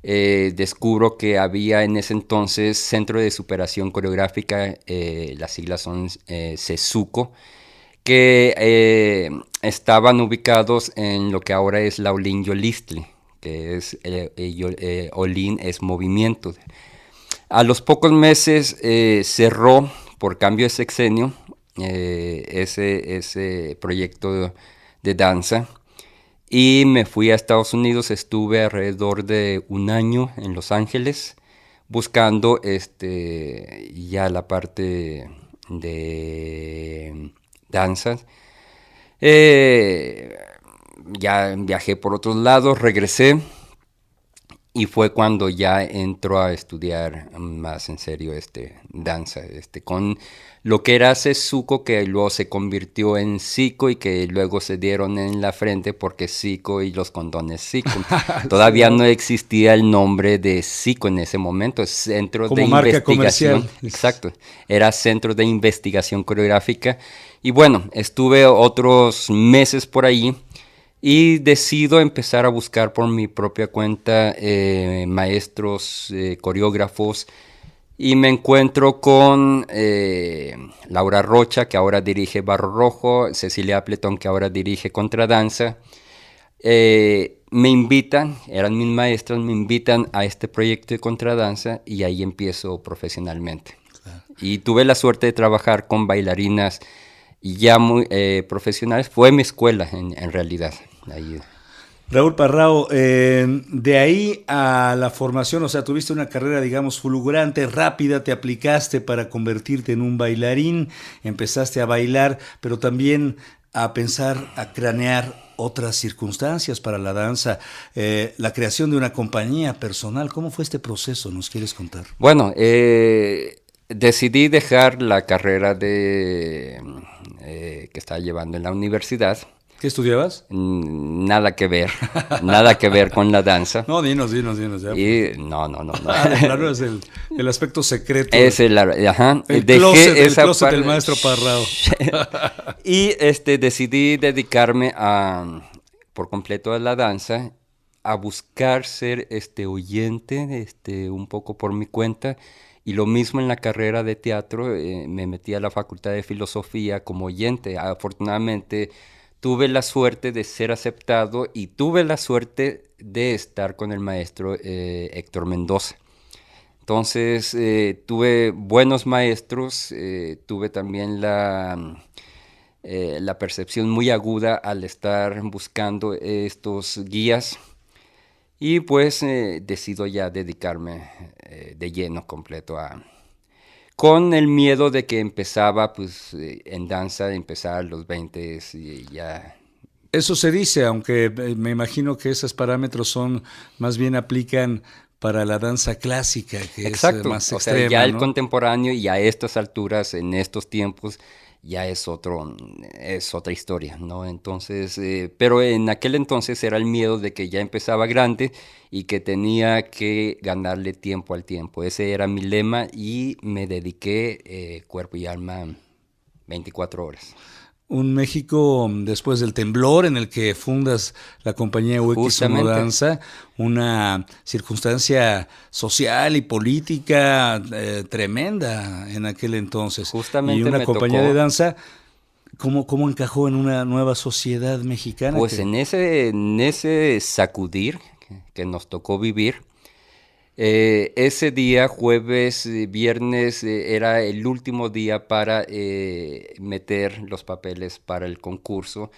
descubro que había en ese entonces Centro de Superación Coreográfica, las siglas son CESUCO, que estaban ubicados en lo que ahora es la Olin Yolistli, que es Olin es movimiento. A los pocos meses cerró por cambio de sexenio ese proyecto de danza. Y me fui a Estados Unidos, estuve alrededor de un año en Los Ángeles buscando ya la parte de danzas. Ya viajé por otros lados, regresé y fue cuando ya entró a estudiar más en serio danza, con lo que era CESUCO, que luego se convirtió en CICO y que luego se dieron en la frente porque CICO y los condones CICO. Todavía no existía el nombre de CICO en ese momento, es Centro como de marca Investigación. Comercial. Exacto, era Centro de Investigación Coreográfica. Y bueno, estuve otros meses por ahí y decido empezar a buscar por mi propia cuenta maestros, coreógrafos. Y me encuentro con Laura Rocha, que ahora dirige Barro Rojo, Cecilia Appleton, que ahora dirige Contradanza. Me invitan, eran mis maestras, me invitan a este proyecto de Contradanza y ahí empiezo profesionalmente. Claro. Y tuve la suerte de trabajar con bailarinas ya muy profesionales. Fue mi escuela, en realidad. Ahí. Raúl Parrao, de ahí a la formación, o sea, tuviste una carrera, digamos, fulgurante, rápida, te aplicaste para convertirte en un bailarín, empezaste a bailar, pero también a pensar, a cranear otras circunstancias para la danza, la creación de una compañía personal. ¿Cómo fue este proceso? ¿Nos quieres contar? Bueno, decidí dejar la carrera que estaba llevando en la universidad. ¿Qué estudiabas? Nada que ver con la danza. No, dinos ya. Y, no. Claro, es el aspecto secreto. Es el closet del maestro Parrao. Y decidí dedicarme por completo a la danza, a buscar ser oyente, un poco por mi cuenta. Y lo mismo en la carrera de teatro, me metí a la Facultad de Filosofía como oyente. Afortunadamente tuve la suerte de ser aceptado y tuve la suerte de estar con el maestro Héctor Mendoza. Entonces tuve buenos maestros, tuve también la percepción muy aguda al estar buscando estos guías y pues decido ya dedicarme de lleno completo con el miedo de que empezaba pues en danza, empezar a los 20 y ya. Eso se dice, aunque me imagino que esos parámetros más bien aplican para la danza clásica, que Exacto. es más O extrema, sea, ya el ¿no? contemporáneo y a estas alturas, en estos tiempos, ya es otra historia, ¿no? Entonces, pero en aquel entonces era el miedo de que ya empezaba grande y que tenía que ganarle tiempo al tiempo. Ese era mi lema y me dediqué cuerpo y alma 24 horas. Un México después del temblor en el que fundas la compañía UX Sonodanza, una circunstancia social y política tremenda en aquel entonces. Justamente y una me compañía tocó, de danza, ¿cómo encajó en una nueva sociedad mexicana? pues en ese sacudir que nos tocó vivir. Ese día, jueves, viernes, era el último día para meter los papeles para el concurso,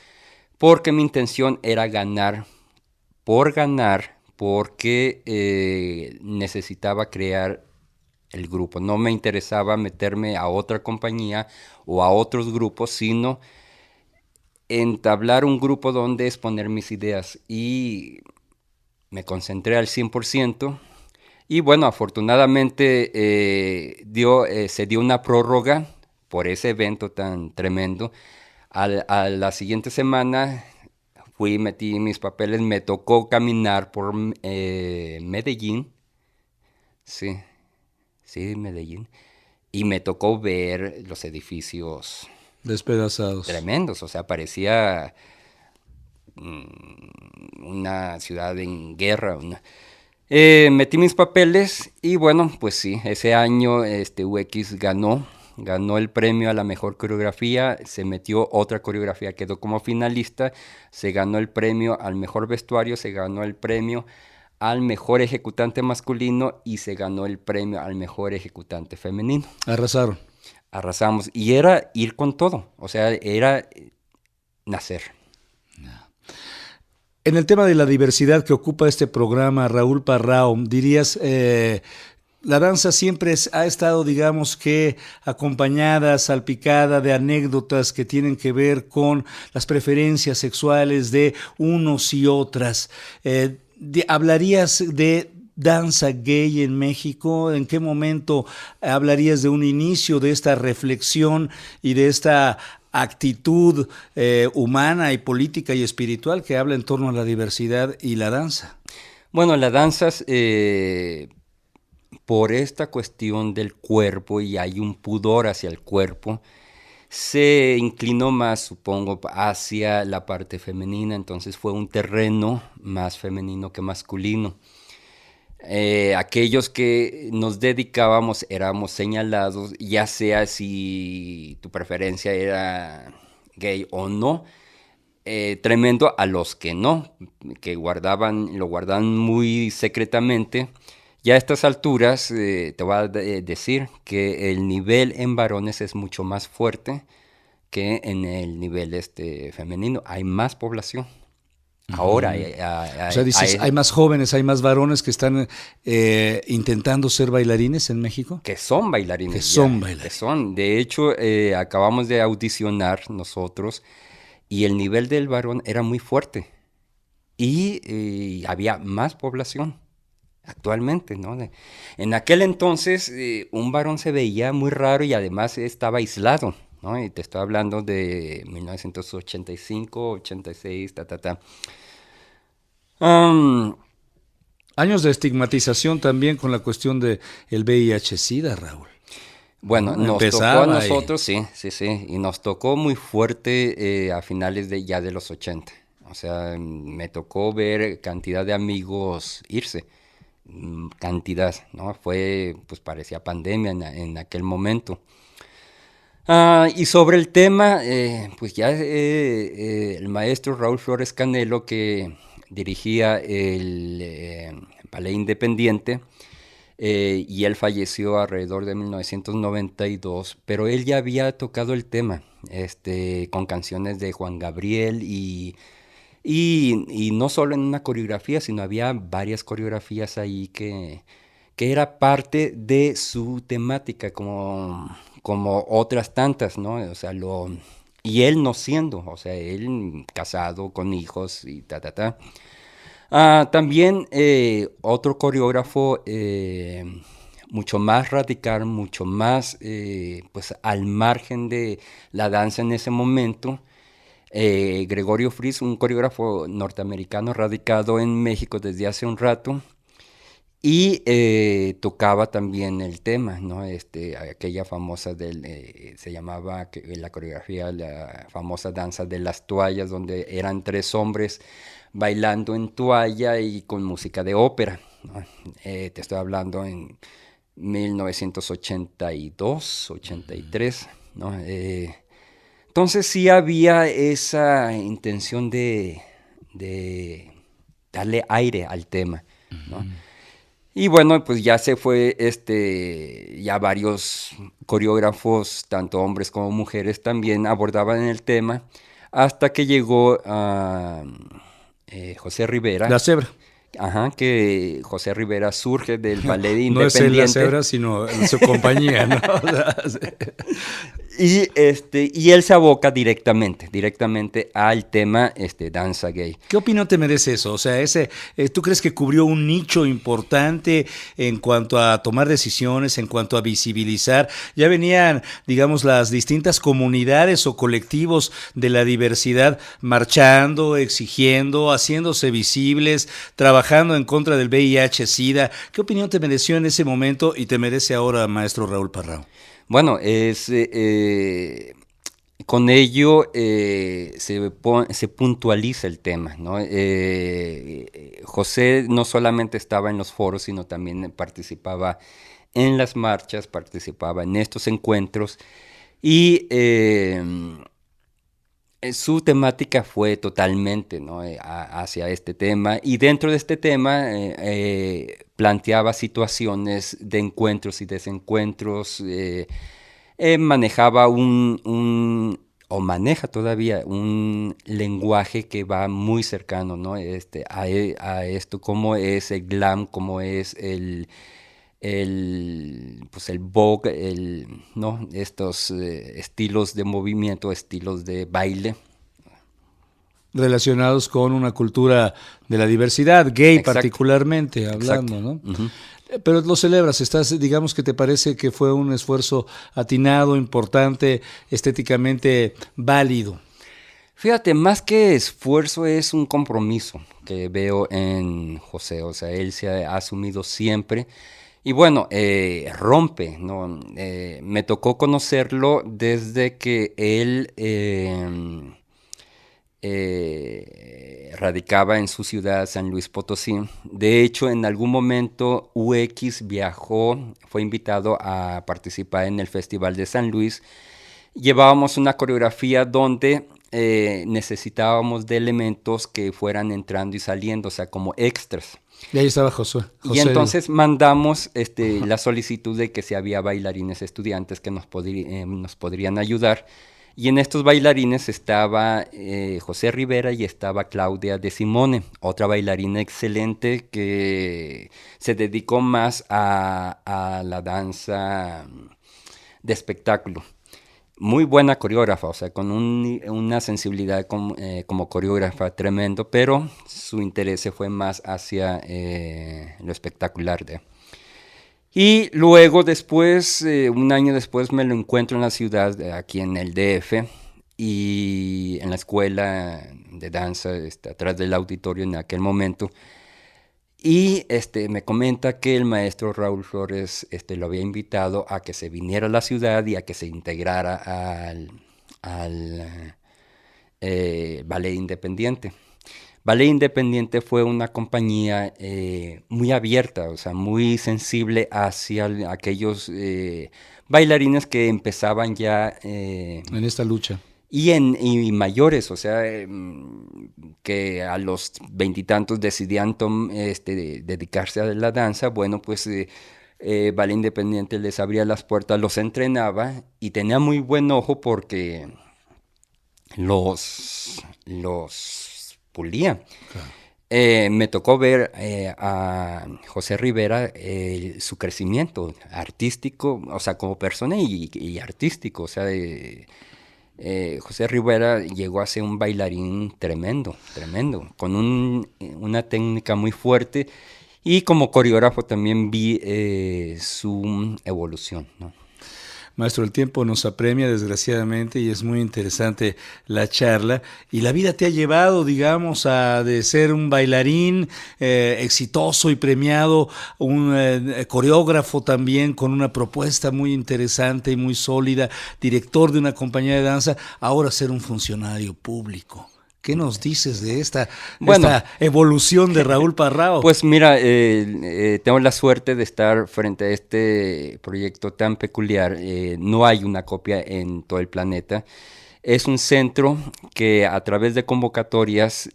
porque mi intención era ganar, porque necesitaba crear el grupo. No me interesaba meterme a otra compañía o a otros grupos, sino entablar un grupo donde exponer mis ideas. Y me concentré al 100%. Y bueno, afortunadamente se dio una prórroga por ese evento tan tremendo. A la siguiente semana metí mis papeles, me tocó caminar por Medellín. Sí, Medellín. Y me tocó ver los edificios despedazados. Tremendos, o sea, parecía una ciudad en guerra, metí mis papeles y bueno, pues sí, ese año UX ganó el premio a la mejor coreografía, se metió otra coreografía, quedó como finalista, se ganó el premio al mejor vestuario, se ganó el premio al mejor ejecutante masculino y se ganó el premio al mejor ejecutante femenino. Arrasaron. Arrasamos y era ir con todo, o sea, era nacer. En el tema de la diversidad que ocupa este programa, Raúl Parrao, dirías, la danza siempre ha estado, digamos que, acompañada, salpicada de anécdotas que tienen que ver con las preferencias sexuales de unos y otras. ¿Hablarías de danza gay en México? ¿En qué momento hablarías de un inicio de esta reflexión y de esta actitud humana y política y espiritual que habla en torno a la diversidad y la danza? Bueno, la danza, por esta cuestión del cuerpo, y hay un pudor hacia el cuerpo, se inclinó más, supongo, hacia la parte femenina, entonces fue un terreno más femenino que masculino. Aquellos que nos dedicábamos éramos señalados, ya sea si tu preferencia era gay o no, tremendo a los que no, que lo guardaban muy secretamente. Ya a estas alturas te voy a decir que el nivel en varones es mucho más fuerte que en el nivel femenino, hay más población. Ahora o sea, dices, hay más jóvenes, hay más varones que están intentando ser bailarines en México. Que son bailarines. Que son bailarines. De hecho, acabamos de audicionar nosotros y el nivel del varón era muy fuerte. Y había más población actualmente, ¿no? En aquel entonces un varón se veía muy raro y además estaba aislado, ¿no? Y te estoy hablando de 1985, 86, Años de estigmatización también con la cuestión del VIH-Sida, Raúl. Bueno, nos tocó a nosotros, sí, y nos tocó muy fuerte a finales de los 80. O sea, me tocó ver cantidad de amigos irse, cantidad, ¿no? Pues parecía pandemia en aquel momento. Y sobre el tema, pues ya el maestro Raúl Flores Canelo, que dirigía el Ballet Independiente, y él falleció alrededor de 1992, pero él ya había tocado el tema con canciones de Juan Gabriel y no solo en una coreografía, sino había varias coreografías ahí que que era parte de su temática, como otras tantas, ¿no? O sea, y él no siendo, o sea, él casado con hijos y ta. También otro coreógrafo mucho más radical, mucho más pues al margen de la danza en ese momento, Gregorio Fritz, un coreógrafo norteamericano radicado en México desde hace un rato, y tocaba también el tema, ¿no? Aquella famosa se llamaba la coreografía, la famosa danza de las toallas, donde eran 3 hombres bailando en toalla y con música de ópera, ¿no? Te estoy hablando en 1982, 83, ¿no? Entonces sí había esa intención de darle aire al tema, ¿no? Y bueno, pues ya se fue, ya varios coreógrafos, tanto hombres como mujeres, también abordaban el tema, hasta que llegó José Rivera. La Cebra. Ajá, que José Rivera surge del ballet No es independiente. él La Cebra, sino su compañía, ¿no? Y él se aboca directamente al tema danza gay. ¿Qué opinión te merece eso? O sea, ¿tú crees que cubrió un nicho importante en cuanto a tomar decisiones, en cuanto a visibilizar? Ya venían, digamos, las distintas comunidades o colectivos de la diversidad marchando, exigiendo, haciéndose visibles, trabajando en contra del VIH-Sida. ¿Qué opinión te mereció en ese momento y te merece ahora, maestro Raúl Parrao? Bueno, con ello se puntualiza el tema, ¿no? José no solamente estaba en los foros, sino también participaba en las marchas, participaba en estos encuentros, y su temática fue totalmente, ¿no? Hacia este tema, y dentro de este tema planteaba situaciones de encuentros y desencuentros, manejaba o maneja todavía un lenguaje que va muy cercano, ¿no? A esto, cómo es el glam, cómo es el vogue, ¿no? Estos estilos de movimiento, estilos de baile. Relacionados con una cultura de la diversidad, gay. Exacto. Particularmente hablando, Exacto. ¿no? Uh-huh. Pero lo celebras, digamos que te parece que fue un esfuerzo atinado, importante, estéticamente válido. Fíjate, más que esfuerzo es un compromiso que veo en José, o sea, él se ha asumido siempre. Y bueno, rompe, ¿no? Me tocó conocerlo desde que él radicaba en su ciudad, San Luis Potosí. De hecho, en algún momento UX fue invitado a participar en el Festival de San Luis. Llevábamos una coreografía donde necesitábamos de elementos que fueran entrando y saliendo, o sea, como extras. Y ahí estaba José. Y entonces mandamos la solicitud de que si había bailarines estudiantes que nos podrían ayudar. Y en estos bailarines estaba José Rivera y estaba Claudia De Simone, otra bailarina excelente que se dedicó más a la danza de espectáculo. Muy buena coreógrafa, o sea, con una sensibilidad como coreógrafa tremendo, pero su interés se fue más hacia lo espectacular. Y luego después, un año después, me lo encuentro en la ciudad, aquí en el DF, y en la escuela de danza, atrás del auditorio en aquel momento. Y me comenta que el maestro Raúl Flores lo había invitado a que se viniera a la ciudad y a que se integrara al Ballet Independiente. Ballet Independiente fue una compañía muy abierta, o sea, muy sensible hacia aquellos bailarines que empezaban ya en esta lucha. Y mayores, o sea, que a los 20 y tantos decidían dedicarse a la danza. Bueno, pues Ballet Independiente les abría las puertas, los entrenaba y tenía muy buen ojo porque los pulía. Claro. me tocó ver a José Rivera su crecimiento artístico, o sea, como persona y artístico. O sea, José Rivera llegó a ser un bailarín tremendo, con una técnica muy fuerte, y como coreógrafo también vi su evolución, ¿no? Maestro, el tiempo nos apremia desgraciadamente y es muy interesante la charla, y la vida te ha llevado, digamos, de ser un bailarín exitoso y premiado, un coreógrafo también con una propuesta muy interesante y muy sólida, director de una compañía de danza, ahora ser un funcionario público. ¿Qué nos dices de esta evolución de Raúl Parrao? Pues mira, tengo la suerte de estar frente a este proyecto tan peculiar. No hay una copia en todo el planeta. Es un centro que a través de convocatorias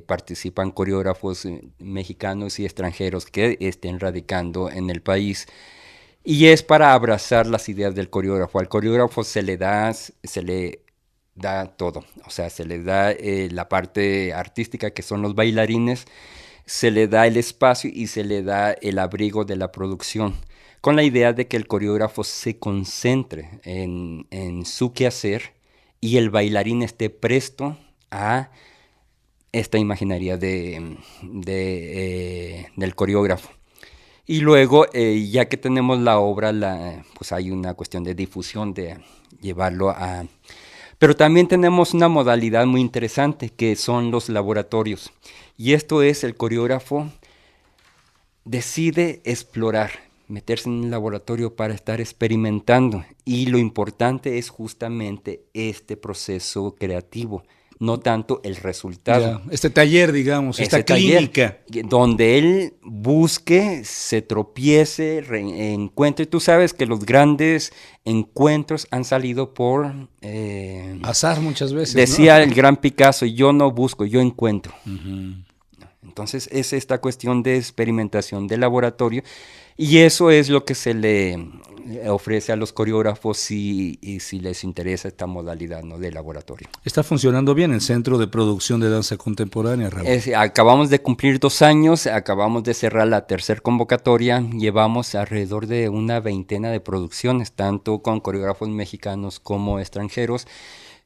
participan coreógrafos mexicanos y extranjeros que estén radicando en el país. Y es para abrazar las ideas del coreógrafo. Al coreógrafo se le da todo, o sea, se le da la parte artística, que son los bailarines, se le da el espacio y se le da el abrigo de la producción, con la idea de que el coreógrafo se concentre en su quehacer y el bailarín esté presto a esta imaginaria del coreógrafo. Y luego, ya que tenemos la obra, pues hay una cuestión de difusión, de llevarlo a... Pero también tenemos una modalidad muy interesante, que son los laboratorios. Y esto es, el coreógrafo decide explorar, meterse en un laboratorio para estar experimentando. Y lo importante es justamente este proceso creativo, no tanto el resultado. Ya, este taller, digamos, esta clínica. Donde él busque, se tropiece, encuentre. Tú sabes que los grandes encuentros han salido por... azar muchas veces, decía, ¿no? El gran Picasso, yo no busco, yo encuentro. Uh-huh. Entonces es esta cuestión de experimentación de laboratorio, y eso es lo que se le ofrece a los coreógrafos y si les interesa esta modalidad, ¿no?, de laboratorio. Está funcionando bien el Centro de Producción de Danza Contemporánea, Raúl. Acabamos de cumplir 2 años, acabamos de cerrar la tercera convocatoria, llevamos alrededor de una 20 de producciones, tanto con coreógrafos mexicanos como extranjeros.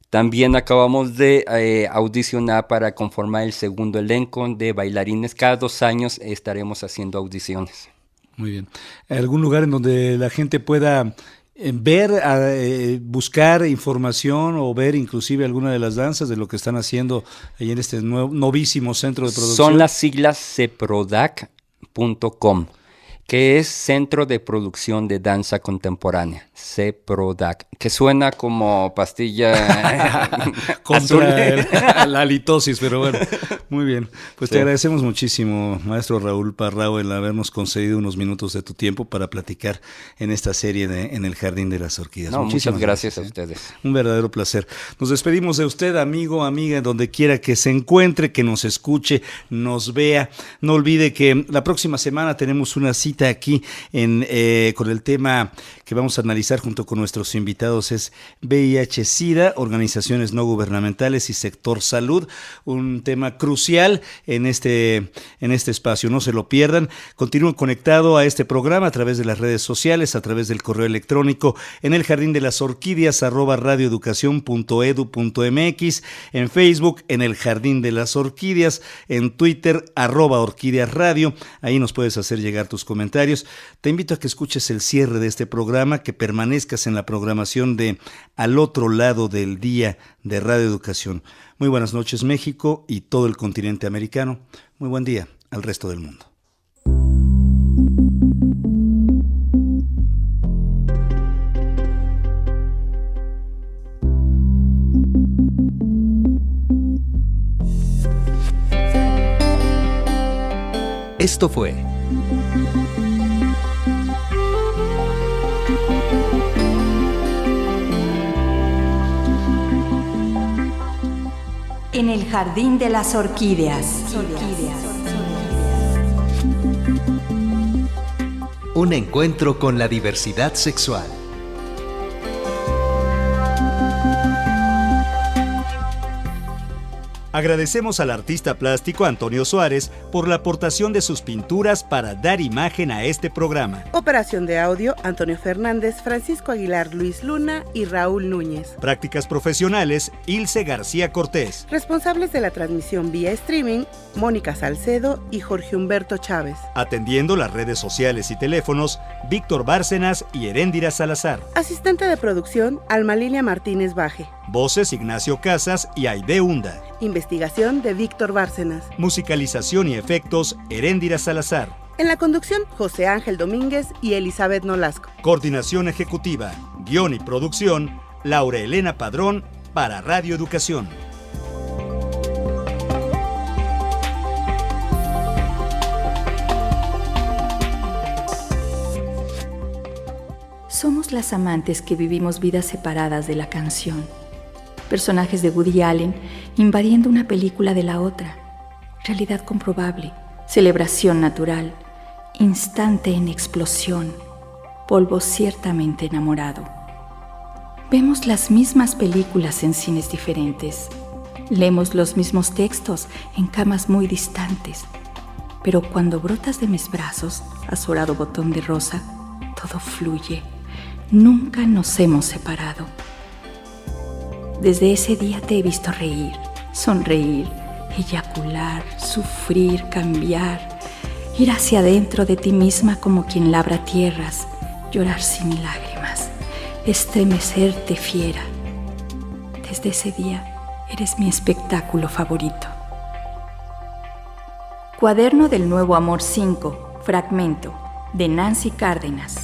También acabamos de audicionar para conformar el segundo elenco de bailarines. Cada 2 años estaremos haciendo audiciones. Muy bien. ¿Algún lugar en donde la gente pueda ver, buscar información o ver inclusive alguna de las danzas de lo que están haciendo ahí en este novísimo centro de producción? Son las siglas ceprodac.com, que es Centro de Producción de Danza Contemporánea, CEPRODAC, que suena como pastilla contra la halitosis, pero bueno, muy bien. Pues sí, te agradecemos muchísimo, maestro Raúl Parrao, el habernos concedido unos minutos de tu tiempo para platicar en esta serie En el Jardín de las Orquídeas. No, muchas gracias a ustedes. Un verdadero placer. Nos despedimos de usted, amigo, amiga, donde quiera que se encuentre, que nos escuche, nos vea. No olvide que la próxima semana tenemos una cita aquí con el tema que vamos a analizar junto con nuestros invitados, es VIH-Sida, organizaciones no gubernamentales y sector salud, un tema crucial en este espacio. No se lo pierdan. Continúen conectado a este programa a través de las redes sociales, a través del correo electrónico en el Jardín de las Orquídeas @radioeducacion.edu.mx, en Facebook en el Jardín de las Orquídeas, en Twitter @Orquídeas Radio. Ahí nos puedes hacer llegar tus comentarios. Te invito a que escuches el cierre de este programa, que permanezcas en la programación de Al Otro Lado del Día de Radio Educación. Muy buenas noches, México y todo el continente americano. Muy buen día al resto del mundo. Esto fue En el Jardín de las Orquídeas. un encuentro con la diversidad sexual. Agradecemos al artista plástico Antonio Suárez por la aportación de sus pinturas para dar imagen a este programa. Operación de audio, Antonio Fernández, Francisco Aguilar, Luis Luna y Raúl Núñez. Prácticas profesionales, Ilse García Cortés. Responsables de la transmisión vía streaming, Mónica Salcedo y Jorge Humberto Chávez. Atendiendo las redes sociales y teléfonos, Víctor Bárcenas y Heréndira Salazar. Asistente de producción, Alma Lilia Martínez Baje. Voces, Ignacio Casas y Aide Hunda. Investigación de Víctor Bárcenas. Musicalización y efectos, Heréndira Salazar. En la conducción, José Ángel Domínguez y Elizabeth Nolasco. Coordinación ejecutiva, guión y producción, Laura Elena Padrón para Radio Educación. Somos las amantes que vivimos vidas separadas de la canción. Personajes de Woody Allen invadiendo una película de la otra. Realidad comprobable, celebración natural, instante en explosión, polvo ciertamente enamorado. Vemos las mismas películas en cines diferentes. Leemos los mismos textos en camas muy distantes. Pero cuando brotas de mis brazos, azorado botón de rosa, todo fluye. Nunca nos hemos separado. Desde ese día te he visto reír, sonreír, eyacular, sufrir, cambiar, ir hacia adentro de ti misma como quien labra tierras, llorar sin lágrimas, estremecerte fiera. Desde ese día eres mi espectáculo favorito. Cuaderno del Nuevo Amor 5, fragmento, de Nancy Cárdenas.